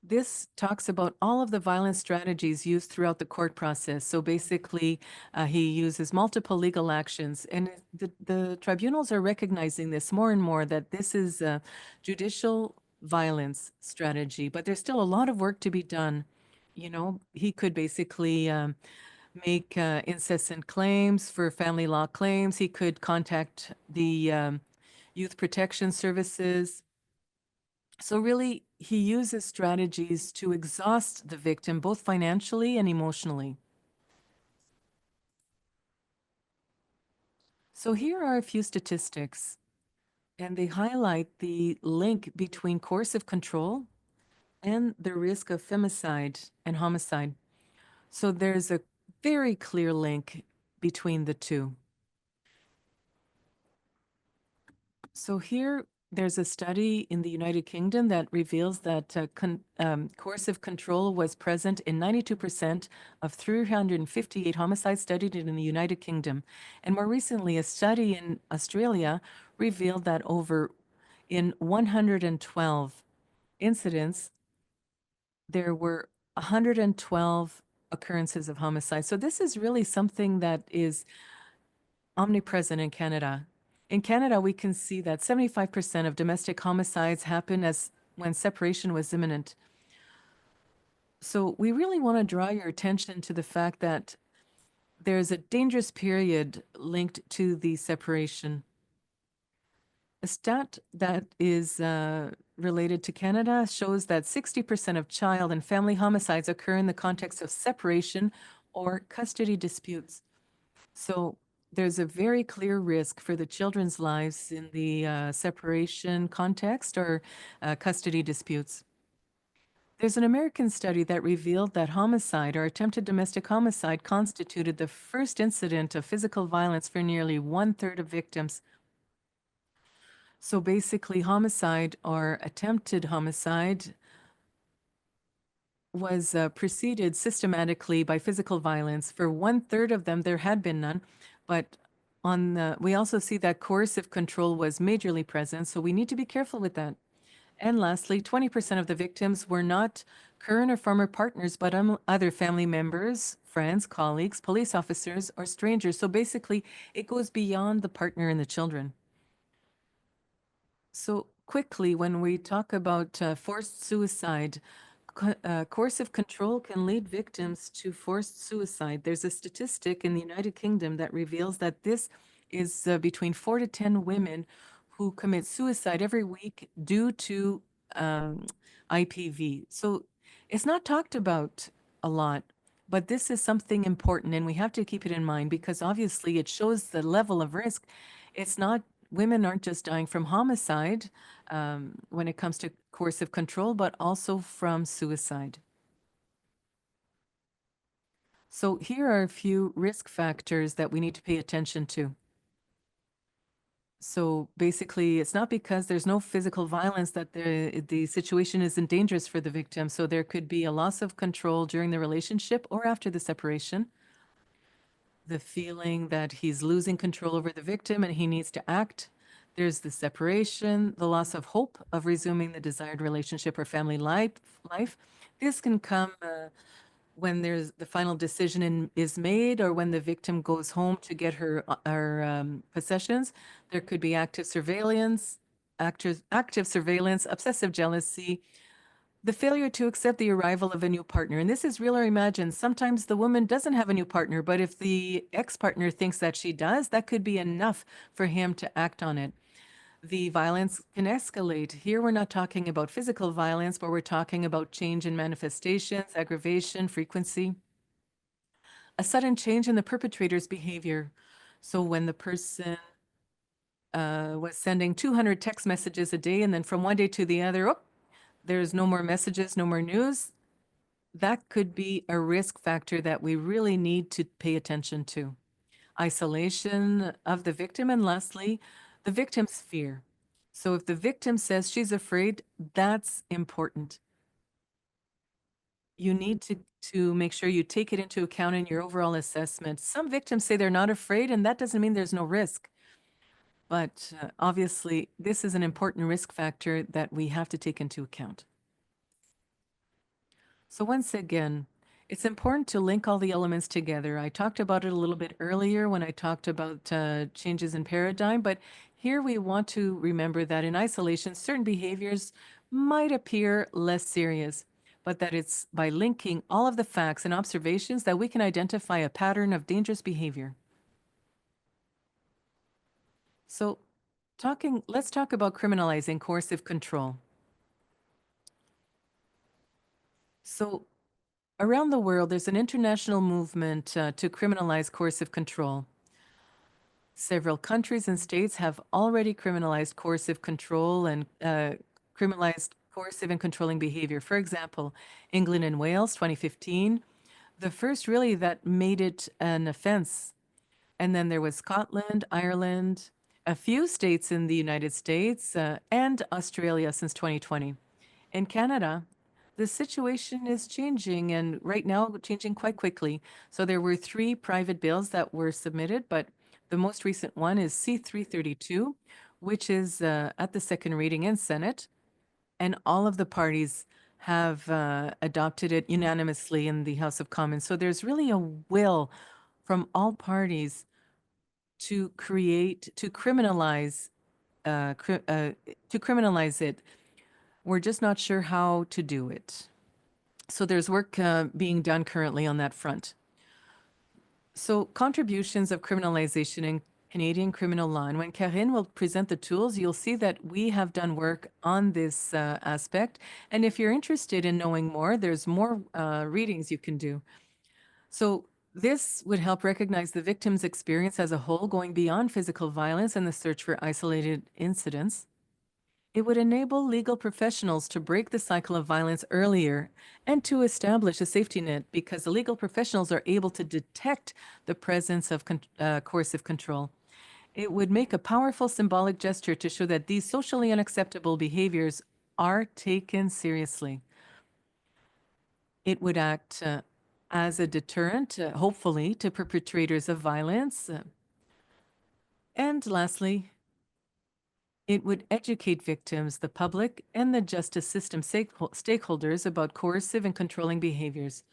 this talks about all of the violent strategies used throughout the court process. So basically, he uses multiple legal actions, and the tribunals are recognizing this more and more, that this is a judicial violence strategy, but there's still a lot of work to be done. You know, he could basically make incessant claims for family law claims. He could contact the youth protection services. So really, he uses strategies to exhaust the victim, both financially and emotionally. So here are a few statistics, and they highlight the link between coercive control and the risk of femicide and homicide. So there's a very clear link between the two. So here, there's a study in the United Kingdom that reveals that coercive control was present in 92% of 358 homicides studied in the United Kingdom. And more recently, a study in Australia revealed that in 112 incidents, there were 112 occurrences of homicide. So this is really something that is omnipresent in Canada. In Canada, we can see that 75% of domestic homicides happen as when separation was imminent. So we really want to draw your attention to the fact that there's a dangerous period linked to the separation. A stat that is related to Canada shows that 60% of child and family homicides occur in the context of separation or custody disputes. So there's a very clear risk for the children's lives in the separation context or custody disputes. There's an American study that revealed that homicide or attempted domestic homicide constituted the first incident of physical violence for nearly 1/3 of victims. So basically, homicide or attempted homicide was preceded systematically by physical violence. For 1/3 of them, there had been none, but we also see that coercive control was majorly present, so we need to be careful with that. And lastly, 20% of the victims were not current or former partners, but other family members, friends, colleagues, police officers, or strangers. So basically, it goes beyond the partner and the children. So quickly, when we talk about forced suicide, coercive control can lead victims to forced suicide. There's a statistic in the United Kingdom that reveals that this is between 4 to 10 women who commit suicide every week due to um, IPV. So it's not talked about a lot, but this is something important, and we have to keep it in mind because obviously it shows the level of risk. It's not Women aren't just dying from homicide when it comes to coercive control, but also from suicide. So here are a few risk factors that we need to pay attention to. So basically, it's not because there's no physical violence that the situation isn't dangerous for the victim. So there could be a loss of control during the relationship or after the separation. The feeling that he's losing control over the victim and he needs to act. There's the separation, the loss of hope of resuming the desired relationship or family life. This can come when there's the final decision is made or when the victim goes home to get her possessions. There could be active surveillance, obsessive jealousy, the failure to accept the arrival of a new partner. And this is real or imagined. Sometimes the woman doesn't have a new partner, but if the ex-partner thinks that she does, that could be enough for him to act on it. The violence can escalate. Here, we're not talking about physical violence, but we're talking about change in manifestations, aggravation, frequency. A sudden change in the perpetrator's behavior. So when the person was sending 200 text messages a day, and then from one day to the other, oh, there's no more messages, no more news, that could be a risk factor that we really need to pay attention to. Isolation of the victim, and lastly, the victim's fear. So if the victim says she's afraid, that's important. You need to make sure you take it into account in your overall assessment. Some victims say they're not afraid, and that doesn't mean there's no risk. But obviously, this is an important risk factor that we have to take into account. So once again, it's important to link all the elements together. I talked about it a little bit earlier when I talked about changes in paradigm, but here we want to remember that in isolation, certain behaviors might appear less serious, but that it's by linking all of the facts and observations that we can identify a pattern of dangerous behavior. So let's talk about criminalizing coercive control. So around the world, there's an international movement to criminalize coercive control. Several countries and states have already criminalized coercive control and criminalized coercive and controlling behavior. For example, England and Wales, 2015, the first really that made it an offense. And then there was Scotland, Ireland, a few states in the United States, and Australia since 2020. In Canada, the situation is changing and right now changing quite quickly. So there were 3 private bills that were submitted, but the most recent one is C-332, which is at the second reading in Senate. And all of the parties have adopted it unanimously in the House of Commons. So there's really a will from all parties to criminalize it. We're just not sure how to do it. So there's work being done currently on that front. So contributions of criminalization in Canadian criminal law. And when Karine will present the tools, you'll see that we have done work on this aspect. And if you're interested in knowing more, there's more readings you can do. So this would help recognize the victim's experience as a whole, going beyond physical violence and the search for isolated incidents. It would enable legal professionals to break the cycle of violence earlier and to establish a safety net because the legal professionals are able to detect the presence of coercive control. It would make a powerful symbolic gesture to show that these socially unacceptable behaviors are taken seriously. It would act as a deterrent, hopefully, to perpetrators of violence. And lastly, it would educate victims, the public, and the justice system stakeholders about coercive and controlling behaviors.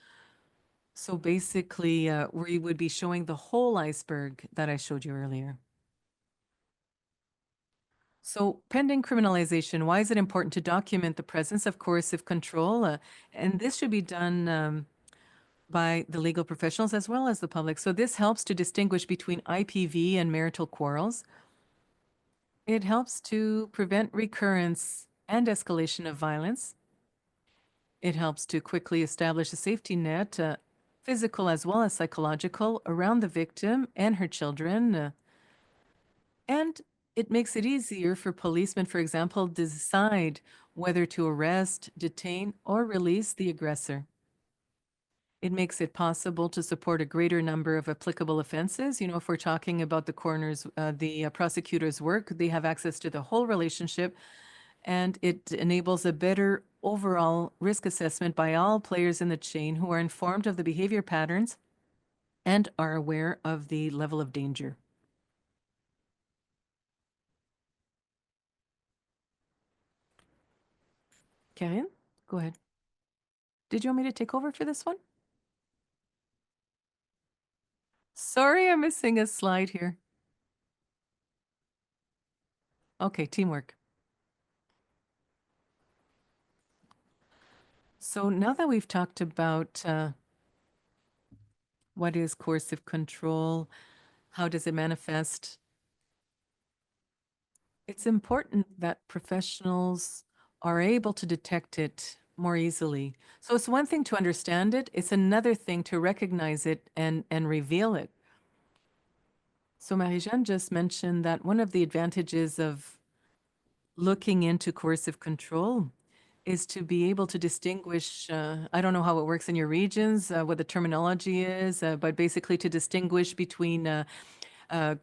So basically, we would be showing the whole iceberg that I showed you earlier. So pending criminalization, why is it important to document the presence of coercive control? And this should be done by the legal professionals as well as the public. So this helps to distinguish between IPV and marital quarrels. It helps to prevent recurrence and escalation of violence. It helps to quickly establish a safety net, physical as well as psychological, around the victim and her children. And it makes it easier for policemen, for example, to decide whether to arrest, detain, or release the aggressor. It makes it possible to support a greater number of applicable offenses. You know, if we're talking about the coroner's, the prosecutor's work, they have access to the whole relationship, and it enables a better overall risk assessment by all players in the chain who are informed of the behavior patterns and are aware of the level of danger. Karine, go ahead. Did you want me to take over for this one? Sorry, I'm missing a slide here. Okay, teamwork. So now that we've talked about what is coercive control, how does it manifest, it's important that professionals are able to detect it more easily. So it's one thing to understand it, it's another thing to recognize it and reveal it. So Marie-Jeanne just mentioned that one of the advantages of looking into coercive control is to be able to distinguish, I don't know how it works in your regions, what the terminology is, but basically to distinguish between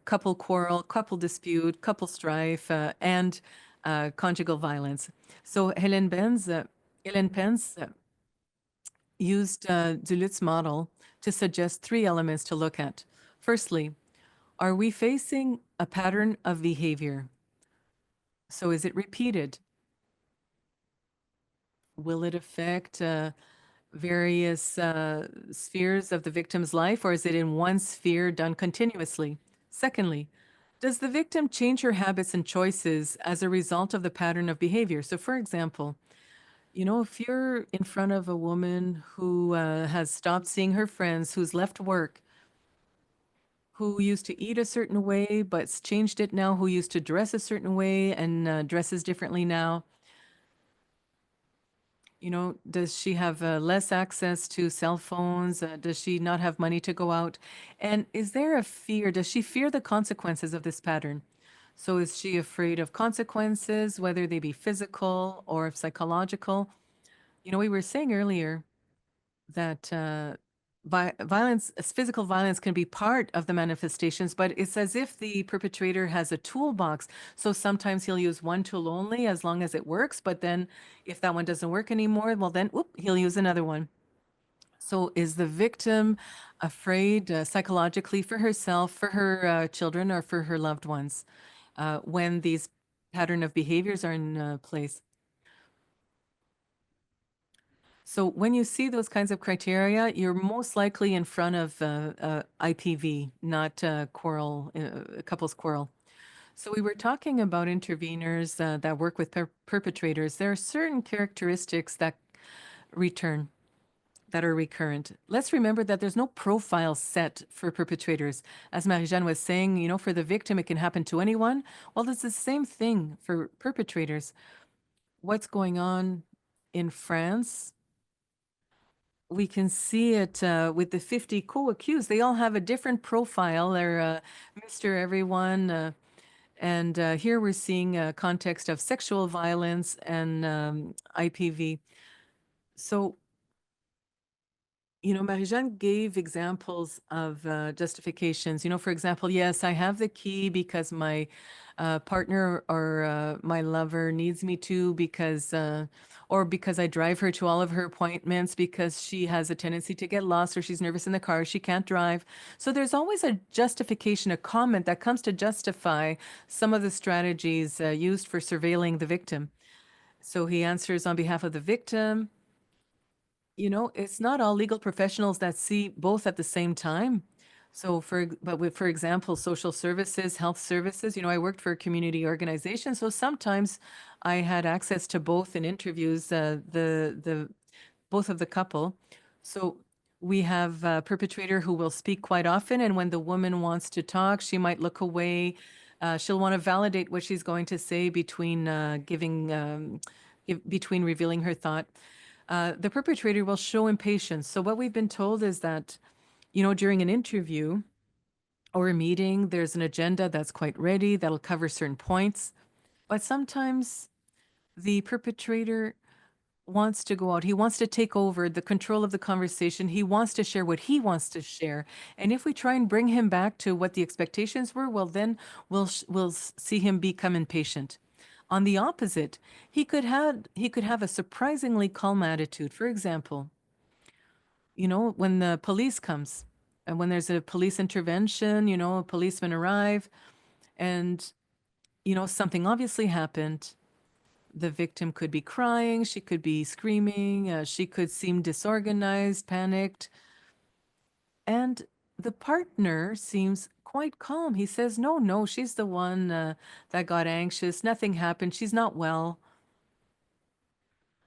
couple quarrel, couple dispute, couple strife, and conjugal violence. So Hélène Pence used Duluth's model to suggest three elements to look at. Firstly, are we facing a pattern of behavior? So is it repeated? Will it affect various spheres of the victim's life, or is it in one sphere done continuously? Secondly, does the victim change her habits and choices as a result of the pattern of behavior? So, for example, you know, if you're in front of a woman who has stopped seeing her friends, who's left work, who used to eat a certain way but's changed it now, who used to dress a certain way and dresses differently now, you know, does she have less access to cell phones? Does she not have money to go out? And is there a fear? Does she fear the consequences of this pattern? So is she afraid of consequences, whether they be physical or psychological? You know, we were saying earlier that violence, physical violence can be part of the manifestations, but it's as if the perpetrator has a toolbox. So sometimes he'll use one tool only as long as it works, but then if that one doesn't work anymore, well then, whoop, he'll use another one. So is the victim afraid psychologically for herself, for her children, or for her loved ones when these pattern of behaviors are in place? So when you see those kinds of criteria, you're most likely in front of IPV, not quarrel, couples quarrel. So we were talking about interveners that work with perpetrators. There are certain characteristics that return, that are recurrent. Let's remember that there's no profile set for perpetrators. As Marie-Jeanne was saying, for the victim, it can happen to anyone. Well, it's the same thing for perpetrators. What's going on in France? We can see it with the 50 co-accused. They all have a different profile. They're Mr. Everyone. And here we're seeing a context of sexual violence and IPV. So, Marie-Jeanne gave examples of justifications. For example, yes, I have the key because my partner or my lover needs me to or because I drive her to all of her appointments because she has a tendency to get lost or she's nervous in the car, she can't drive. So there's always a justification, a comment that comes to justify some of the strategies used for surveilling the victim. So he answers on behalf of the victim. It's not all legal professionals that see both at the same time. So for example, social services, health services, I worked for a community organization. So sometimes I had access to both in interviews, the both of the couple. So we have a perpetrator who will speak quite often. And when the woman wants to talk, she might look away. She'll want to validate what she's going to say between revealing her thought. The perpetrator will show impatience. So what we've been told is that, during an interview or a meeting, there's an agenda that's quite ready that'll cover certain points. But sometimes the perpetrator wants to go out. He wants to take over the control of the conversation. He wants to share what he wants to share. And if we try and bring him back to what the expectations were, well, then we'll see him become impatient. On the opposite, he could have a surprisingly calm attitude. For example, when the police comes and when there's a police intervention, a policeman arrive and something obviously happened. The victim could be crying, she could be screaming, she could seem disorganized, panicked, and the partner seems quite calm. He says, no, no, she's the one that got anxious, nothing happened, she's not well.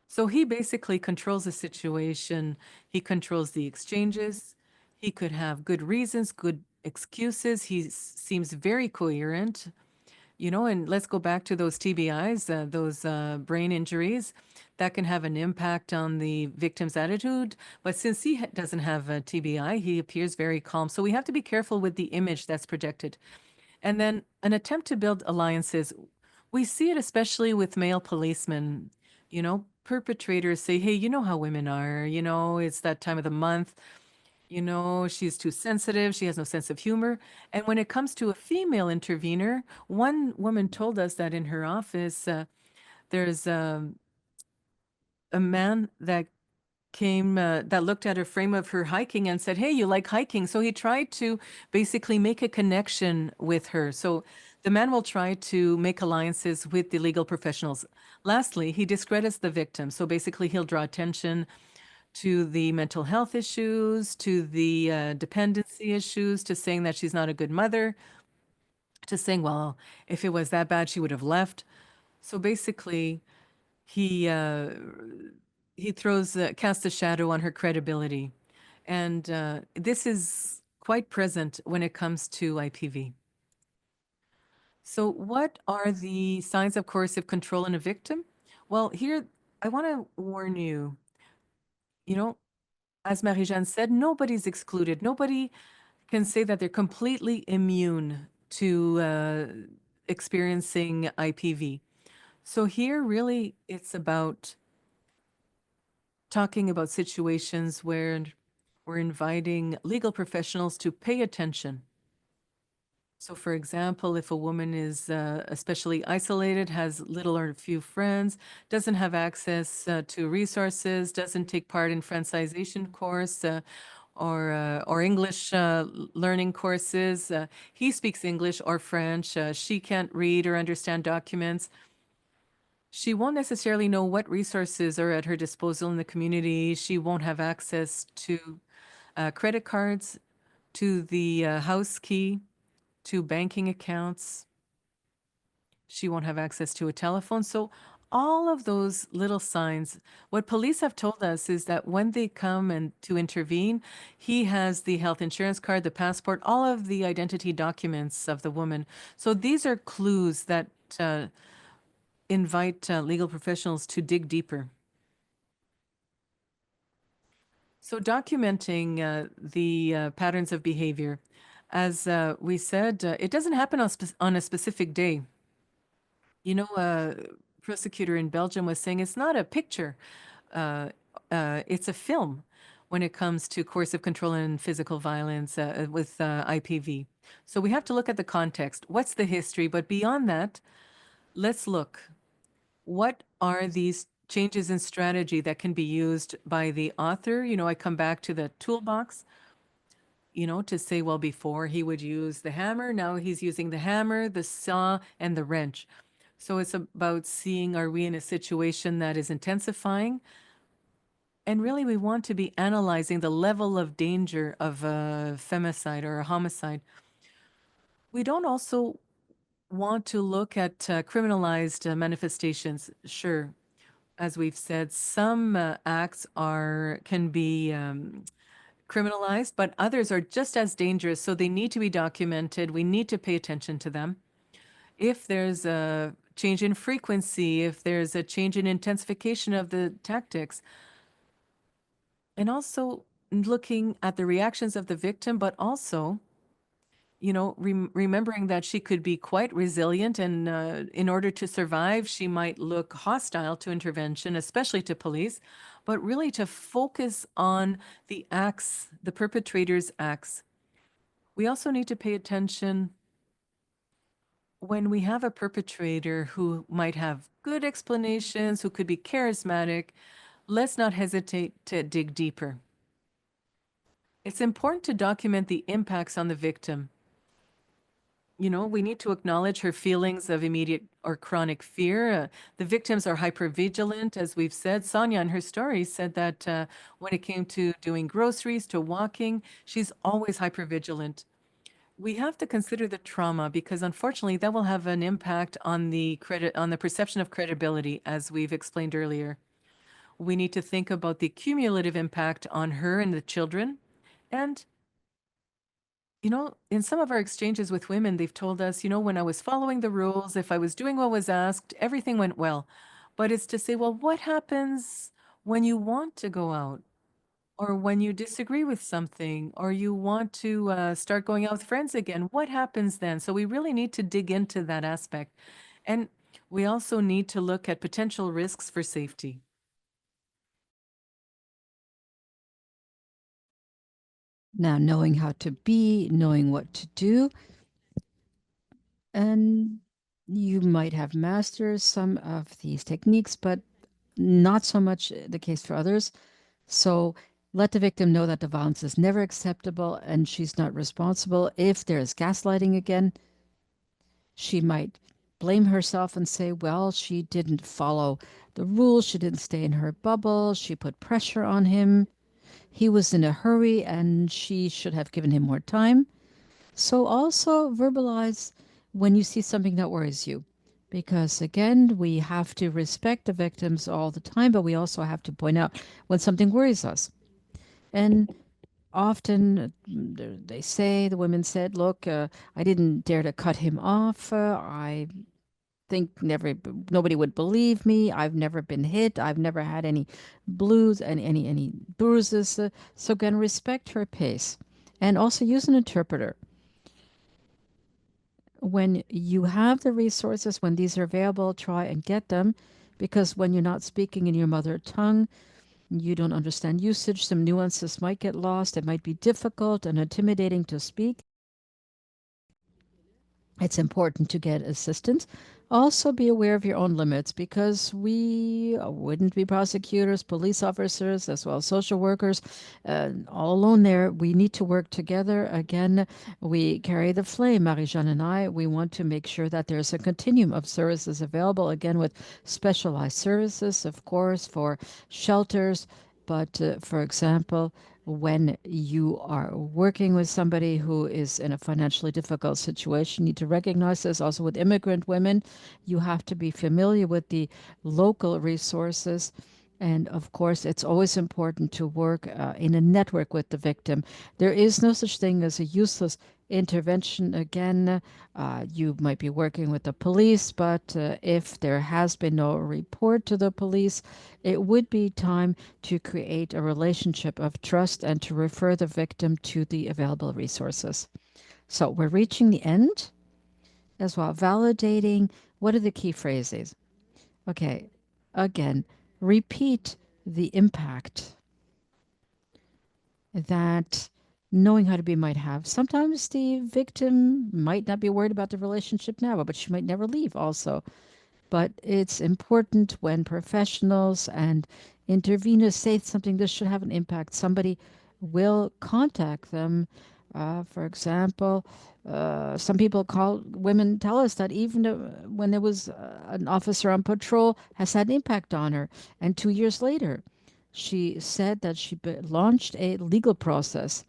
So he basically controls the situation. He controls the exchanges. He could have good reasons, good excuses. He seems very coherent, and let's go back to those TBIs, those brain injuries that can have an impact on the victim's attitude. But since he doesn't have a TBI, he appears very calm. So we have to be careful with the image that's projected. And then an attempt to build alliances. We see it especially with male policemen. Perpetrators say, hey, you know how women are, it's that time of the month. She's too sensitive. She has no sense of humor. And when it comes to a female intervener, one woman told us that in her office, there's a man that came that looked at a frame of her hiking and said, hey, you like hiking? So he tried to basically make a connection with her. So the man will try to make alliances with the legal professionals. Lastly, he discredits the victim. So basically, he'll draw attention to the mental health issues, to the dependency issues, to saying that she's not a good mother, to saying, well, if it was that bad, she would have left. So basically, he uh, he casts a shadow on her credibility, and this is quite present when it comes to IPV. So, what are the signs of coercive control in a victim? Well, here I want to warn you. You know, as Marie-Jeanne said, nobody's excluded. Nobody can say that they're completely immune to experiencing IPV. So here, really, it's about talking about situations where we're inviting legal professionals to pay attention. So, for example, if a woman is especially isolated, has little or few friends, doesn't have access to resources, doesn't take part in Francization course or English learning courses, he speaks English or French, she can't read or understand documents. She won't necessarily know what resources are at her disposal in the community. She won't have access to credit cards, to the house key, to banking accounts. She won't have access to a telephone. So all of those little signs, what police have told us is that when they come and to intervene, he has the health insurance card, the passport, all of the identity documents of the woman. So these are clues that invite legal professionals to dig deeper. So documenting the patterns of behavior, as we said, it doesn't happen on a specific day. You know, a prosecutor in Belgium was saying it's not a picture, uh, it's a film when it comes to coercive control and physical violence with IPV. So we have to look at the context. What's the history? But beyond that, let's look. What are these changes in strategy that can be used by the author? You know, I come back to the toolbox, you know, to say, well, before he would use the hammer, now he's using the hammer, the saw, and the wrench. So it's about seeing, are we in a situation that is intensifying? And really, we want to be analyzing the level of danger of a femicide or a homicide. We don't also want to look at criminalized manifestations. Sure, as we've said, some acts can be criminalized, but others are just as dangerous. So they need to be documented. We need to pay attention to them. If there's a change in frequency, if there's a change in intensification of the tactics, and also looking at the reactions of the victim, but also, you know, remembering that she could be quite resilient, and in order to survive, she might look hostile to intervention, especially to police, but really to focus on the acts, the perpetrator's acts. We also need to pay attention when we have a perpetrator who might have good explanations, who could be charismatic. Let's not hesitate to dig deeper. It's important to document the impacts on the victim. You know, we need to acknowledge her feelings of immediate or chronic fear. The victims are hypervigilant, as we've said. Sonia, in her story, said that when it came to doing groceries, to walking, she's always hypervigilant. We have to consider the trauma because unfortunately that will have an impact on the perception of credibility, as we've explained earlier. We need to think about the cumulative impact on her and the children. And you know, in some of our exchanges with women, they've told us, you know, when I was following the rules, if I was doing what was asked, everything went well. But it's to say, well, what happens when you want to go out, or when you disagree with something, or you want to start going out with friends again? What happens then? So we really need to dig into that aspect. And we also need to look at potential risks for safety. Now, knowing how to be, knowing what to do, and you might have mastered some of these techniques, but not so much the case for others. So let the victim know that the violence is never acceptable and she's not responsible. If there is gaslighting again, she might blame herself and say, well, she didn't follow the rules, she didn't stay in her bubble, she put pressure on him. He was in a hurry and she should have given him more time. So also verbalize when you see something that worries you. Because again, we have to respect the victims all the time, but we also have to point out when something worries us. And often they say, the women said, look, I didn't dare to cut him off. I think nobody would believe me. I've never been hit. I've never had any any bruises. So again, respect her pace, and also use an interpreter when you have the resources. When these are available, try and get them, because when you're not speaking in your mother tongue, you don't understand usage. Some nuances might get lost. It might be difficult and intimidating to speak. It's important to get assistance. Also, be aware of your own limits because we wouldn't be prosecutors, police officers, as well as social workers, all alone there. We need to work together. Again, we carry the flame, Marie-Jeanne and I. We want to make sure that there's a continuum of services available, again, with specialized services, of course, for shelters. But for example, when you are working with somebody who is in a financially difficult situation, you need to recognize this. Also, with immigrant women, you have to be familiar with the local resources. And of course, it's always important to work in a network with the victim. There is no such thing as a useless intervention. Again, you might be working with the police, but if there has been no report to the police, it would be time to create a relationship of trust and to refer the victim to the available resources. So we're reaching the end as well. Validating, what are the key phrases? Okay, again, repeat the impact that knowing how to be might have. Sometimes the victim might not be worried about the relationship now, but she might never leave also. But it's important when professionals and interveners say something, this should have an impact. Somebody will contact them. For example, some people call women tell us that even when there was an officer on patrol has had an impact on her. And 2 years later, she said that she launched a legal process,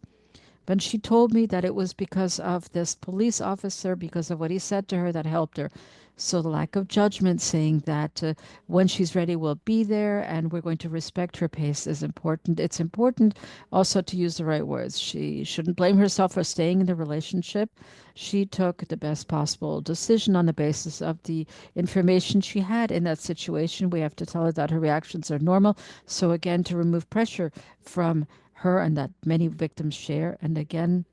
but she told me that it was because of this police officer, because of what he said to her, that helped her. So the lack of judgment, saying that when she's ready, we'll be there and we're going to respect her pace is important. It's important also to use the right words. She shouldn't blame herself for staying in the relationship. She took the best possible decision on the basis of the information she had in that situation. We have to tell her that her reactions are normal. So again, to remove pressure from her and that many victims share. And again,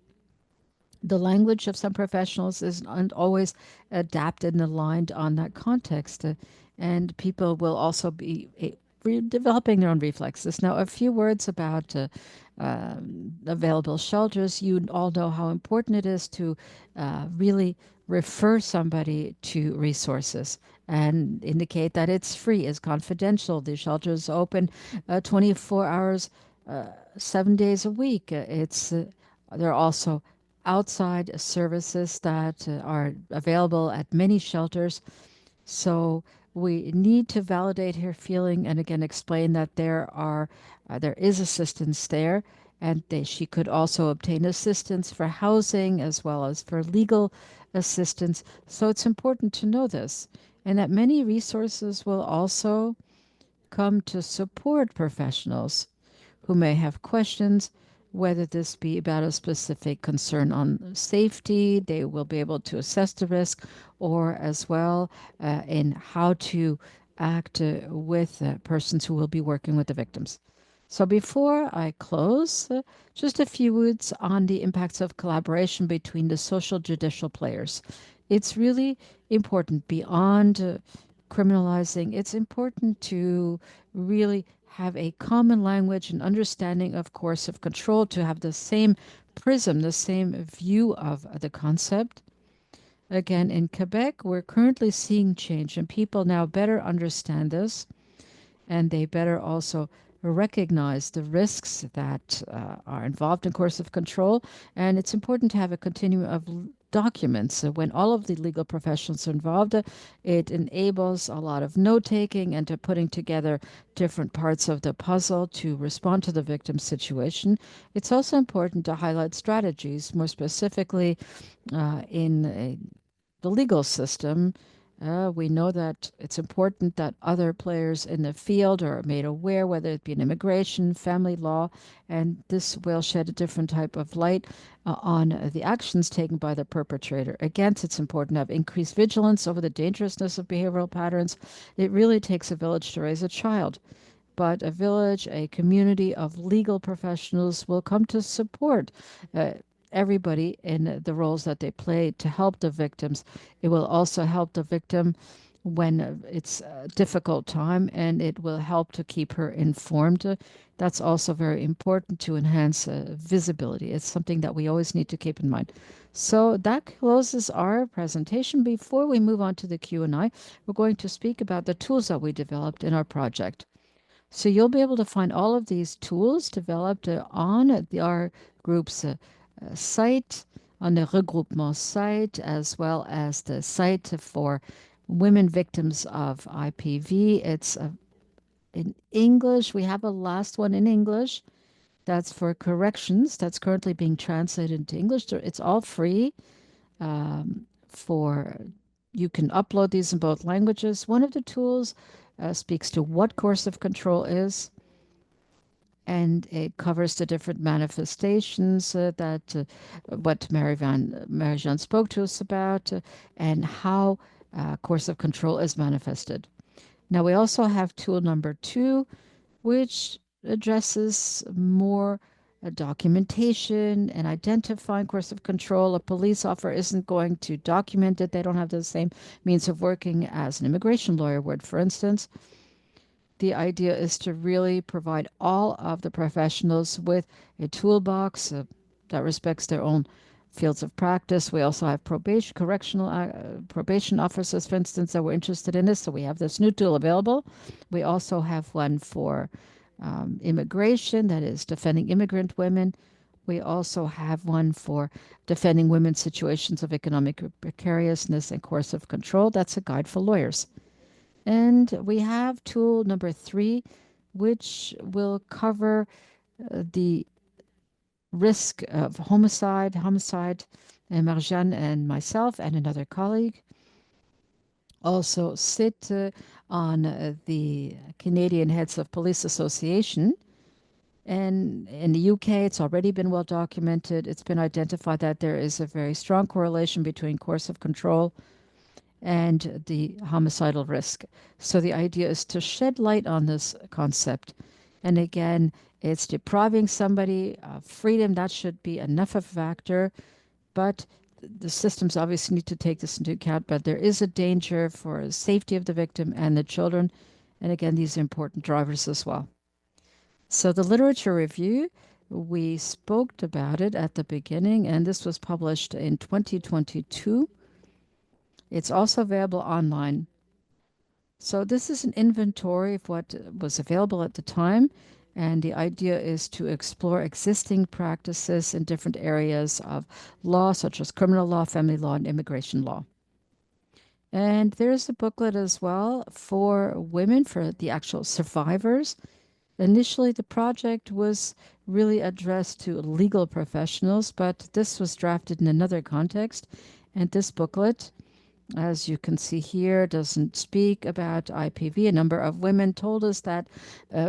the language of some professionals isn't always adapted and aligned on that context. And people will also be developing their own reflexes. Now, a few words about available shelters. You all know how important it is to really refer somebody to resources and indicate that it's free, is confidential. The shelter is open 24 hours, 7 days a week. There are also outside services that are available at many shelters. So we need to validate her feeling and again explain that there is assistance there, and she could also obtain assistance for housing as well as for legal assistance. So it's important to know this, and that many resources will also come to support professionals who may have questions, whether this be about a specific concern on safety, they will be able to assess the risk, or as well in how to act with persons who will be working with the victims. So before I close, just a few words on the impacts of collaboration between the social judicial players. It's really important beyond criminalizing, it's important to really have a common language and understanding of coercive control, to have the same prism, the same view of the concept. Again, in Quebec, we're currently seeing change, and people now better understand this, and they better also recognize the risks that are involved in coercive control. And it's important to have a continuum of documents. So when all of the legal professionals are involved, it enables a lot of note taking and to putting together different parts of the puzzle to respond to the victim's situation. It's also important to highlight strategies, more specifically in the legal system. We know that it's important that other players in the field are made aware, whether it be in immigration, family law, and this will shed a different type of light on the actions taken by the perpetrator. Again, it's important to have increased vigilance over the dangerousness of behavioral patterns. It really takes a village to raise a child, but a village, a community of legal professionals will come to support uh, everybody in the roles that they play to help the victims. It will also help the victim when it's a difficult time, and it will help to keep her informed. That's also very important to enhance visibility. It's something that we always need to keep in mind. So that closes our presentation. Before we move on to the Q&A, we're going to speak about the tools that we developed in our project. So you'll be able to find all of these tools developed on our group's site, on the regroupement site, as well as the site for women victims of IPV. It's in English. We have a last one in English. That's for corrections. That's currently being translated into English. It's all free. For you can upload these in both languages. One of the tools speaks to what coercive control is, and it covers the different manifestations that what Mary-Jeanne spoke to us about, and how coercive control is manifested. Now we also have tool number 2, which addresses more documentation and identifying coercive control. A police officer isn't going to document it. They don't have the same means of working as an immigration lawyer would, for instance. The idea is to really provide all of the professionals with a toolbox that respects their own fields of practice. We also have probation officers, for instance, that were interested in this. So we have this new tool available. We also have one for immigration, that is defending immigrant women. We also have one for defending women's situations of economic precariousness and coercive control. That's a guide for lawyers. And we have tool number 3, which will cover the risk of homicide. And Marjane and myself and another colleague also sit on the Canadian Heads of Police Association. And in the UK, it's already been well documented. It's been identified that there is a very strong correlation between coercive control and the homicidal risk. So the idea is to shed light on this concept. And again, it's depriving somebody of freedom. That should be enough of a factor. But the systems obviously need to take this into account. But there is a danger for the safety of the victim and the children. And again, these are important drivers as well. So the literature review, we spoke about it at the beginning, and this was published in 2022. It's also available online. So this is an inventory of what was available at the time, and the idea is to explore existing practices in different areas of law, such as criminal law, family law, and immigration law. And there's a booklet as well for women, for the actual survivors. Initially, the project was really addressed to legal professionals, but this was drafted in another context. And this booklet, as you can see here, doesn't speak about IPV. A number of women told us that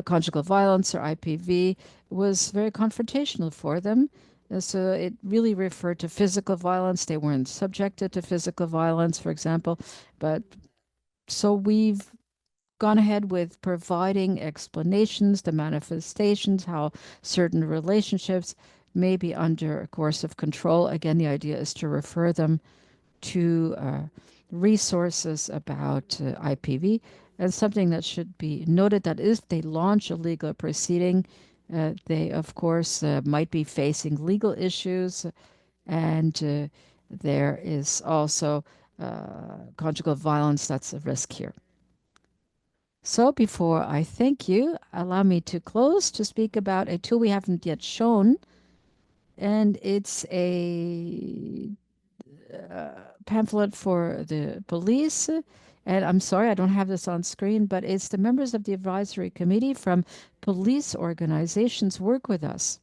conjugal violence or IPV was very confrontational for them. So it really referred to physical violence. They weren't subjected to physical violence, for example. But so we've gone ahead with providing explanations, the manifestations, how certain relationships may be under coercive control. Again, the idea is to refer them to resources about IPV. And something that should be noted, that if they launch a legal proceeding, they, of course, might be facing legal issues. And there is also conjugal violence. That's a risk here. So before I thank you, allow me to close to speak about a tool we haven't yet shown. And it's a pamphlet for the police. And I'm sorry, I don't have this on screen, but it's the members of the advisory committee from police organizations work with us.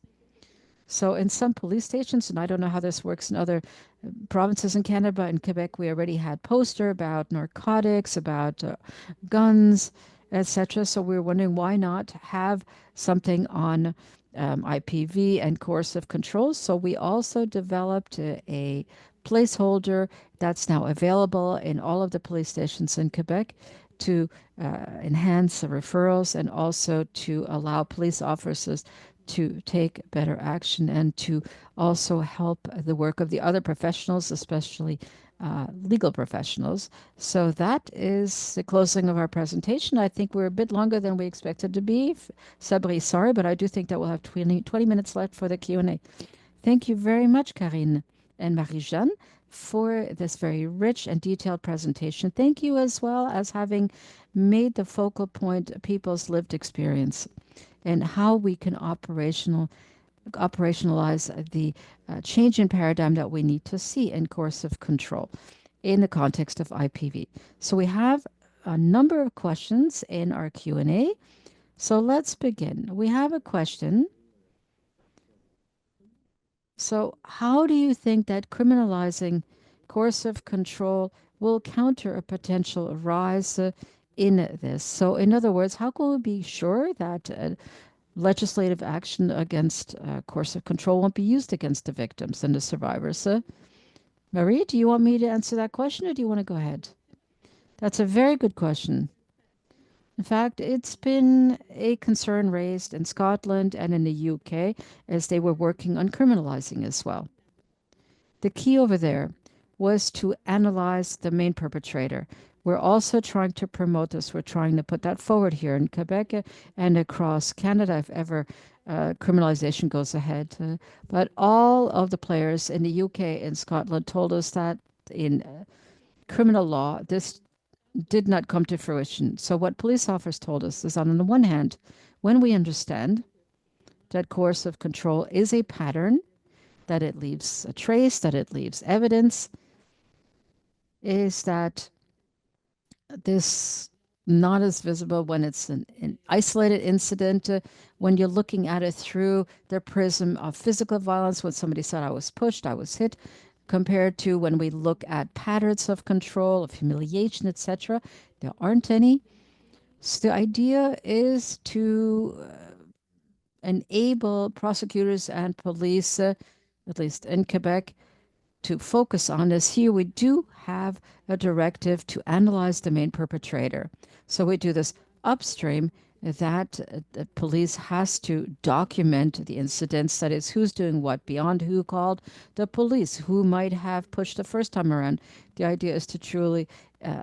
So in some police stations, and I don't know how this works in other provinces in Canada, but in Quebec, we already had poster about narcotics, about guns, etc. So we were wondering why not have something on IPV and coercive control. So we also developed a placeholder that's now available in all of the police stations in Quebec to enhance the referrals and also to allow police officers to take better action and to also help the work of the other professionals, especially legal professionals. So that is the closing of our presentation. I think we're a bit longer than we expected to be. Sabri, sorry, but I do think that we'll have 20 minutes left for the Q&A. Thank you very much, Karine and Marie-Jeanne, for this very rich and detailed presentation. Thank you as well as having made the focal point people's lived experience and how we can operationalize the change in paradigm that we need to see in coercive control in the context of IPV. So we have a number of questions in our Q&A. So let's begin. We have a question. So how do you think that criminalizing coercive control will counter a potential rise in this? So in other words, how can we be sure that legislative action against coercive control won't be used against the victims and the survivors? Marie, do you want me to answer that question or do you want to go ahead? That's a very good question. In fact, it's been a concern raised in Scotland and in the UK as they were working on criminalizing as well. The key over there was to analyze the main perpetrator. We're also trying to promote this. We're trying to put that forward here in Quebec and across Canada if ever criminalization goes ahead. But all of the players in the UK and Scotland told us that in criminal law, this did not come to fruition. So, what police officers told us is on the one hand, when we understand that coercive control is a pattern, that it leaves a trace, that it leaves evidence, is that this not as visible when it's an isolated incident, when you're looking at it through the prism of physical violence, when somebody said, I was pushed, I was hit, compared to when we look at patterns of control, of humiliation, etc. There aren't any. So the idea is to enable prosecutors and police, at least in Quebec, to focus on is here we do have a directive to analyze the main perpetrator. So we do this upstream that the police has to document the incidents, that is, who's doing what, beyond who called the police, who might have pushed the first time around. The idea is to truly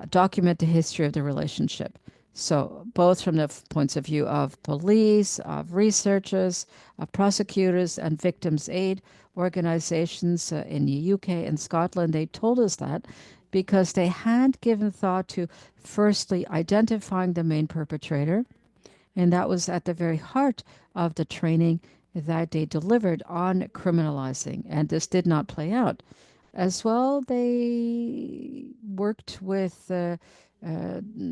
document the history of the relationship. So, both from the points of view of police, of researchers, of prosecutors, and victims' aid organizations in the UK and Scotland, they told us that because they had given thought to firstly identifying the main perpetrator, and that was at the very heart of the training that they delivered on criminalizing, and this did not play out. As well, they worked with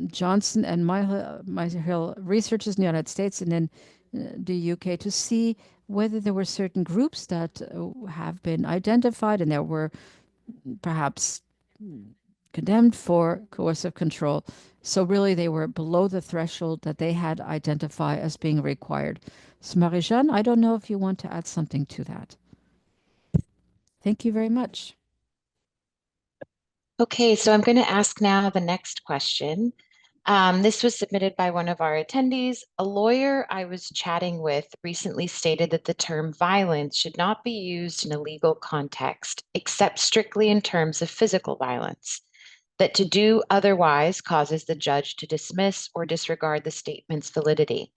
Johnson and Myhill researchers in the United States and in the UK to see whether there were certain groups that have been identified and that were perhaps condemned for coercive control. So really they were below the threshold that they had identified as being required. So Marie-Jeanne, I don't know if you want to add something to that. Thank you very much. Okay, so I'm going to ask now the next question. This was submitted by one of our attendees. A lawyer I was chatting with recently stated that the term violence should not be used in a legal context, except strictly in terms of physical violence, that to do otherwise causes the judge to dismiss or disregard the statement's validity.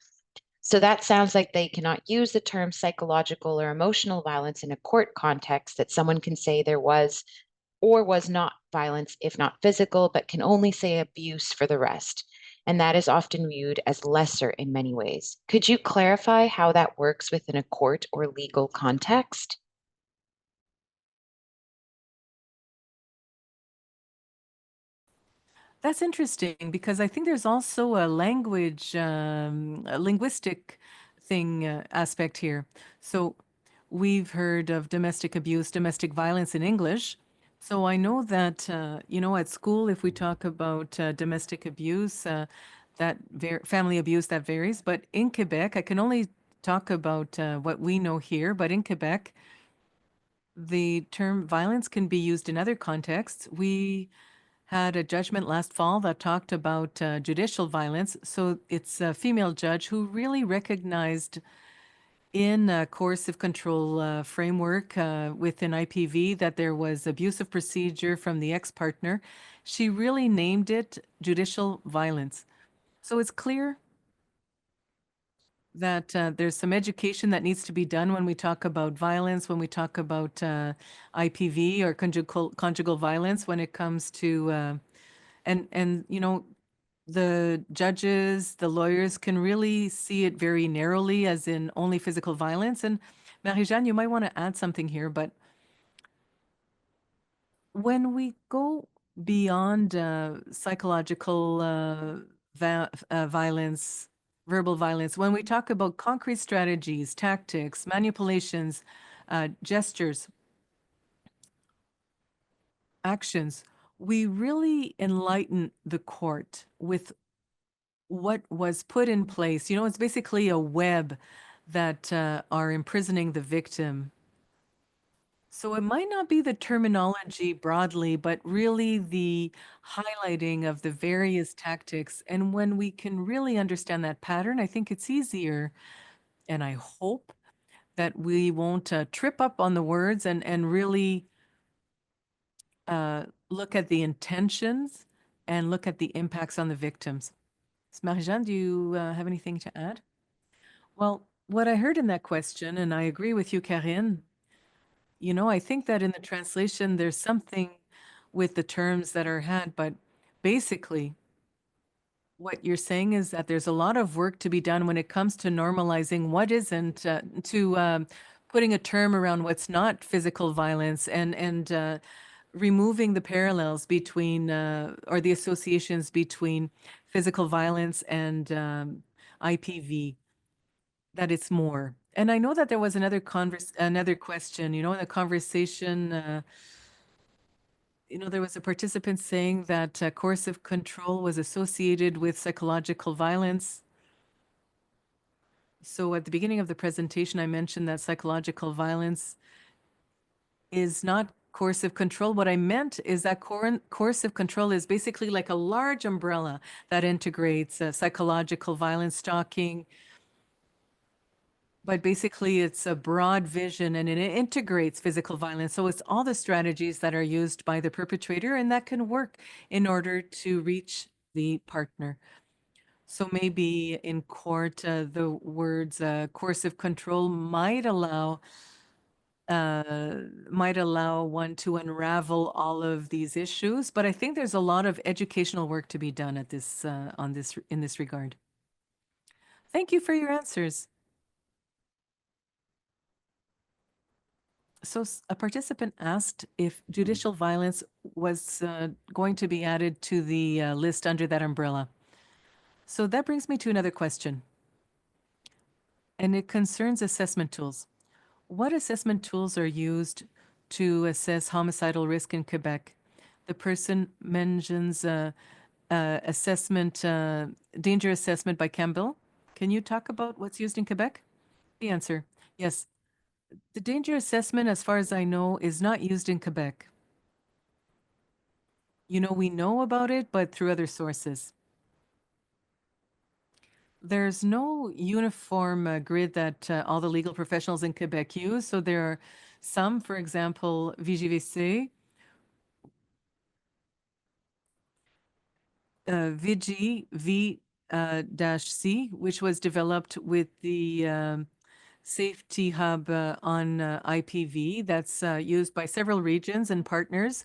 So that sounds like they cannot use the term psychological or emotional violence in a court context, that someone can say there was or was not violence, if not physical, but can only say abuse for the rest. And that is often viewed as lesser in many ways. Could you clarify how that works within a court or legal context? That's interesting because I think there's also a a linguistic thing aspect here. So we've heard of domestic abuse, domestic violence in English. So I know that, at school, if we talk about domestic abuse, family abuse, that varies. But in Quebec, I can only talk about what we know here. But in Quebec, the term violence can be used in other contexts. We had a judgment last fall that talked about judicial violence. So it's a female judge who really recognized in a coercive control framework within IPV that there was abusive procedure from the ex-partner. She really named it judicial violence. So it's clear that there's some education that needs to be done when we talk about violence, when we talk about IPV or conjugal violence, when it comes to and you know, the judges, the lawyers can really see it very narrowly as in only physical violence. And Marie-Jeanne, you might want to add something here, but when we go beyond psychological violence, verbal violence, when we talk about concrete strategies, tactics, manipulations, gestures, actions, we really enlighten the court with what was put in place. You know, it's basically a web that are imprisoning the victim. So it might not be the terminology broadly, but really the highlighting of the various tactics. And when we can really understand that pattern, I think it's easier. And I hope that we won't trip up on the words and really look at the intentions and look at the impacts on the victims. Marie-Jeanne, do you have anything to add? Well, what I heard in that question, and I agree with you, Karine, you know, I think that in the translation, there's something with the terms that are had, but basically, what you're saying is that there's a lot of work to be done when it comes to normalizing what isn't, putting a term around what's not physical violence and removing the parallels between or the associations between physical violence and IPV, that it's more. And I know that there was another question, you know, in the conversation, you know, there was a participant saying that coercive control was associated with psychological violence. So at the beginning of the presentation, I mentioned that psychological violence is not coercive control. What I meant is that coercive control is basically like a large umbrella that integrates psychological violence, stalking, but basically it's a broad vision and it integrates physical violence. So it's all the strategies that are used by the perpetrator and that can work in order to reach the partner. So maybe in court, the words coercive control might allow one to unravel all of these issues, but I think there's a lot of educational work to be done at this in this regard. Thank you for your answers. So a participant asked if judicial violence was going to be added to the list under that umbrella. So that brings me to another question, and it concerns assessment tools. What assessment tools are used to assess homicidal risk in Quebec? The person mentions assessment, danger assessment by Campbell. Can you talk about what's used in Quebec? The answer, yes. The danger assessment, as far as I know, is not used in Quebec. You know, we know about it, but through other sources. There's no uniform grid that all the legal professionals in Quebec use. So there are some, for example, VGVC, VG V-C, which was developed with the Safety Hub on IPV that's used by several regions and partners.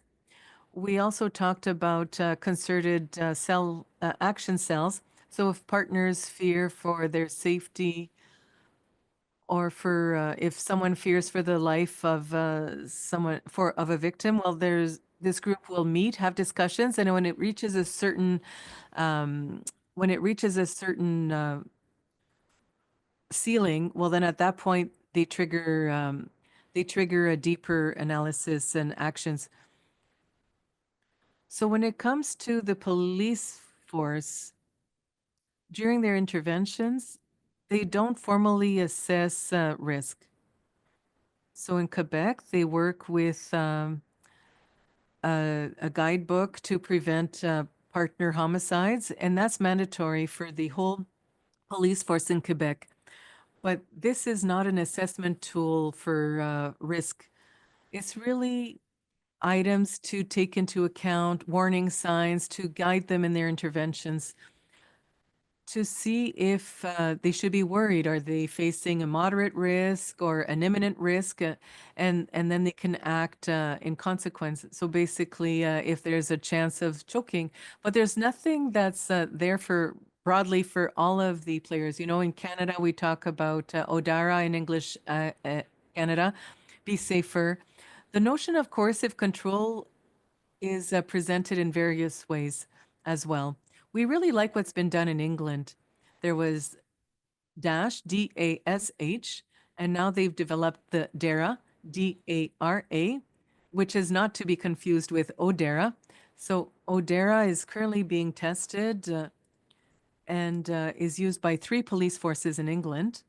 We also talked about concerted cell action cells. So if partners fear for their safety or for if someone fears for the life of of a victim, well, this group will meet, have discussions, and when it reaches a certain um, ceiling, well, then at that point they trigger a deeper analysis and actions. So when it comes to the police force, during their interventions, they don't formally assess risk. So in Quebec, they work with a guidebook to prevent partner homicides, and that's mandatory for the whole police force in Quebec. But this is not an assessment tool for risk. It's really items to take into account, warning signs to guide them in their interventions, to see if they should be worried. Are they facing a moderate risk or an imminent risk? And then they can act in consequence. So basically, if there's a chance of choking, but there's nothing that's there for broadly for all of the players. You know, in Canada, we talk about ODARA in English, Canada, be safer. The notion of coercive control is presented in various ways as well. We really like what's been done in England. There was Dash, DASH, and now they've developed the DARA, DARA, which is not to be confused with ODARA. So ODARA is currently being tested and is used by 3 police forces in England.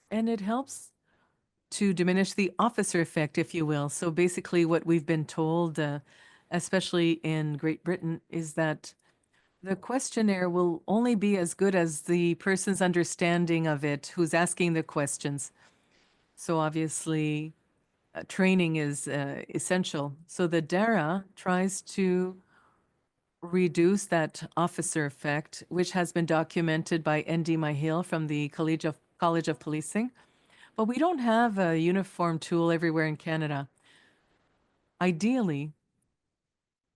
And it helps to diminish the officer effect, if you will. So basically what we've been told, especially in Great Britain, is that the questionnaire will only be as good as the person's understanding of it, who's asking the questions. So obviously, training is essential. So the DARA tries to reduce that officer effect, which has been documented by N.D. Myhill from the College of Policing. But we don't have a uniform tool everywhere in Canada. Ideally,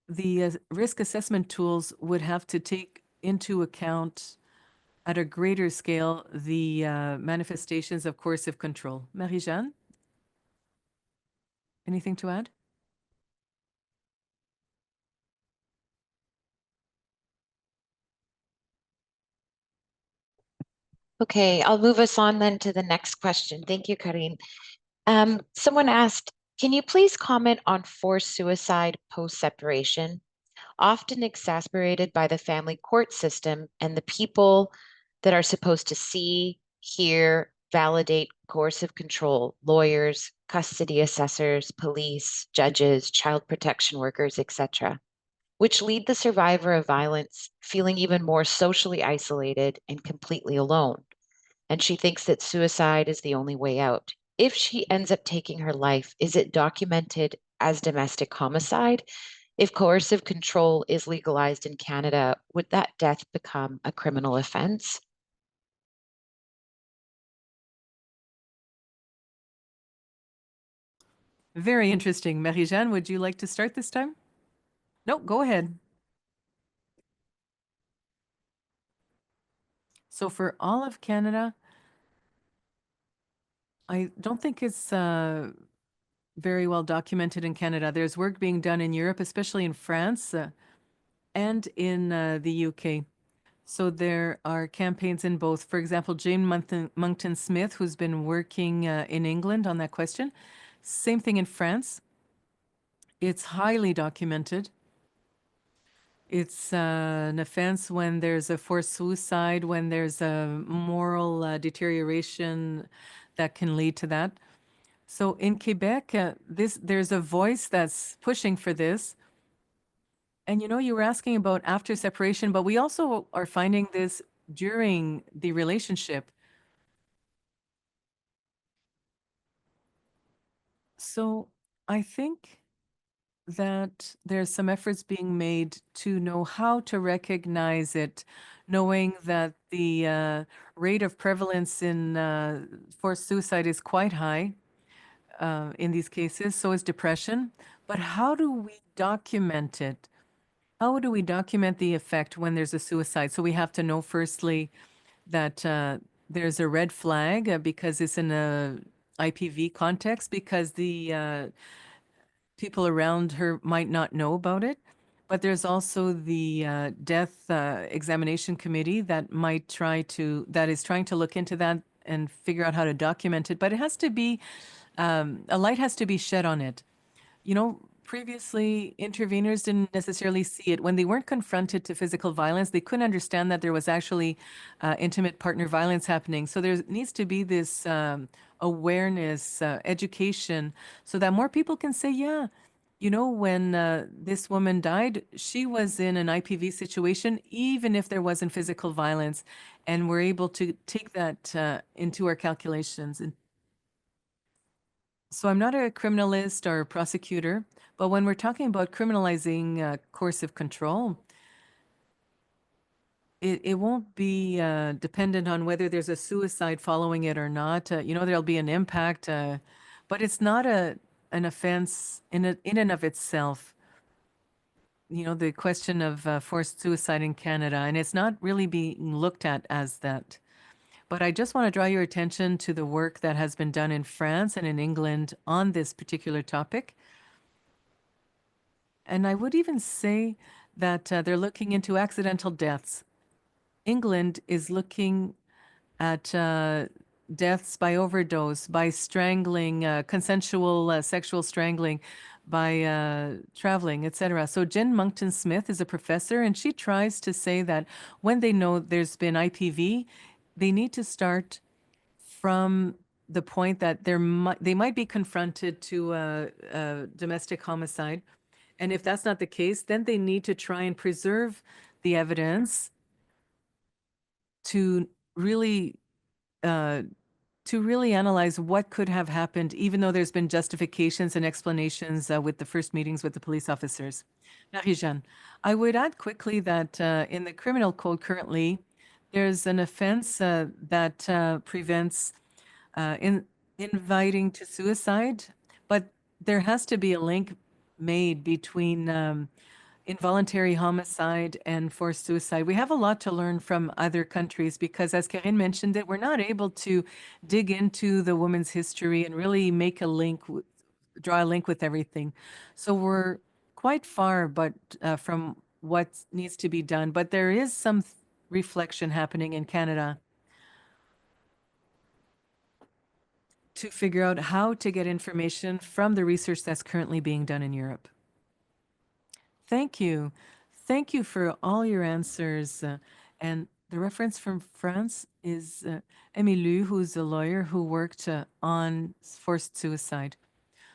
the risk assessment tools would have to take into account at a greater scale the manifestations of coercive control. Marie-Jeanne, anything to add? Okay, I'll move us on then to the next question. Thank you, Karine. Someone asked, can you please comment on forced suicide post-separation, often exacerbated by the family court system and the people that are supposed to see, hear, validate coercive control, lawyers, custody assessors, police, judges, child protection workers, etc., which lead the survivor of violence feeling even more socially isolated and completely alone. And she thinks that suicide is the only way out. If she ends up taking her life, is it documented as domestic homicide? If coercive control is legalized in Canada, would that death become a criminal offense? Very interesting. Marie-Jeanne, would you like to start this time? No, go ahead. So for all of Canada, I don't think it's very well documented in Canada. There's work being done in Europe, especially in France and in the UK. So there are campaigns in both. For example, Jane Monkton Smith, who's been working in England on that question. Same thing in France. It's highly documented. It's an offense when there's a forced suicide, when there's a moral deterioration that can lead to that. So in Quebec, there's a voice that's pushing for this. And you know, you were asking about after separation, but we also are finding this during the relationship. So I think that there's some efforts being made to know how to recognize it, knowing that the rate of prevalence in forced suicide is quite high in these cases. So is depression. But how do we document it? How do we document the effect when there's a suicide? So we have to know firstly that there's a red flag because it's in a IPV context, because the people around her might not know about it. But there's also the death examination committee that is trying to look into that and figure out how to document it. But it has to be, a light has to be shed on it. You know, previously interveners didn't necessarily see it. When they weren't confronted to physical violence, they couldn't understand that there was actually intimate partner violence happening. So there needs to be this awareness, education, so that more people can say, yeah, you know, when this woman died, she was in an IPV situation, even if there wasn't physical violence. and we're able to take that into our calculations. And so I'm not a criminalist or a prosecutor, but when we're talking about criminalizing coercive control, it won't be dependent on whether there's a suicide following it or not. There'll be an impact, but it's not an offense in and of itself. The question of forced suicide in Canada, and it's not really being looked at as that. But I just want to draw your attention to the work that has been done in France and in England on this particular topic. And I would even say that they're looking into accidental deaths. England is looking at deaths by overdose, by strangling, consensual sexual strangling, by traveling, etc. So Jen Monkton-Smith is a professor, and she tries to say that when they know there's been IPV, they need to start from the point that they might be confronted to a domestic homicide. And if that's not the case, then they need to try and preserve the evidence to really analyze what could have happened, even though there's been justifications and explanations with the first meetings with the police officers. Marie-Jeanne, I would add quickly that in the criminal code currently, there's an offense that prevents inviting to suicide, but there has to be a link made between involuntary homicide and forced suicide. We have a lot to learn from other countries because, as Karine mentioned it, we're not able to dig into the woman's history and really make a link, draw a link with everything. So we're quite far, but from what needs to be done. But there is some reflection happening in Canada to figure out how to get information from the research that's currently being done in Europe. Thank you. Thank you for all your answers. And the reference from France is Emilou, who's a lawyer who worked on forced suicide.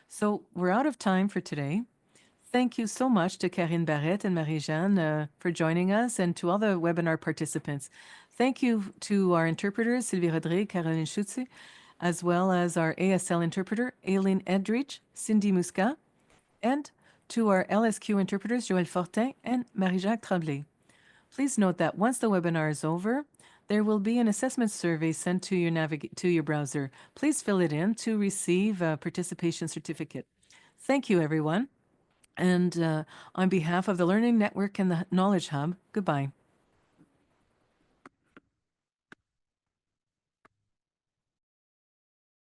So we're out of time for today. Thank you so much to Karine Barrette and Marie-Jeanne for joining us, and to all the webinar participants. Thank you to our interpreters, Sylvie Rodrigue, Caroline Schutze, as well as our ASL interpreter, Aileen Edrich, Cindy Muscat, and to our LSQ interpreters, Joël Fortin and Marie-Jacques Tremblay. Please note that once the webinar is over, there will be an assessment survey sent to your browser. Please fill it in to receive a participation certificate. Thank you, everyone. And on behalf of the Learning Network and the Knowledge Hub, goodbye.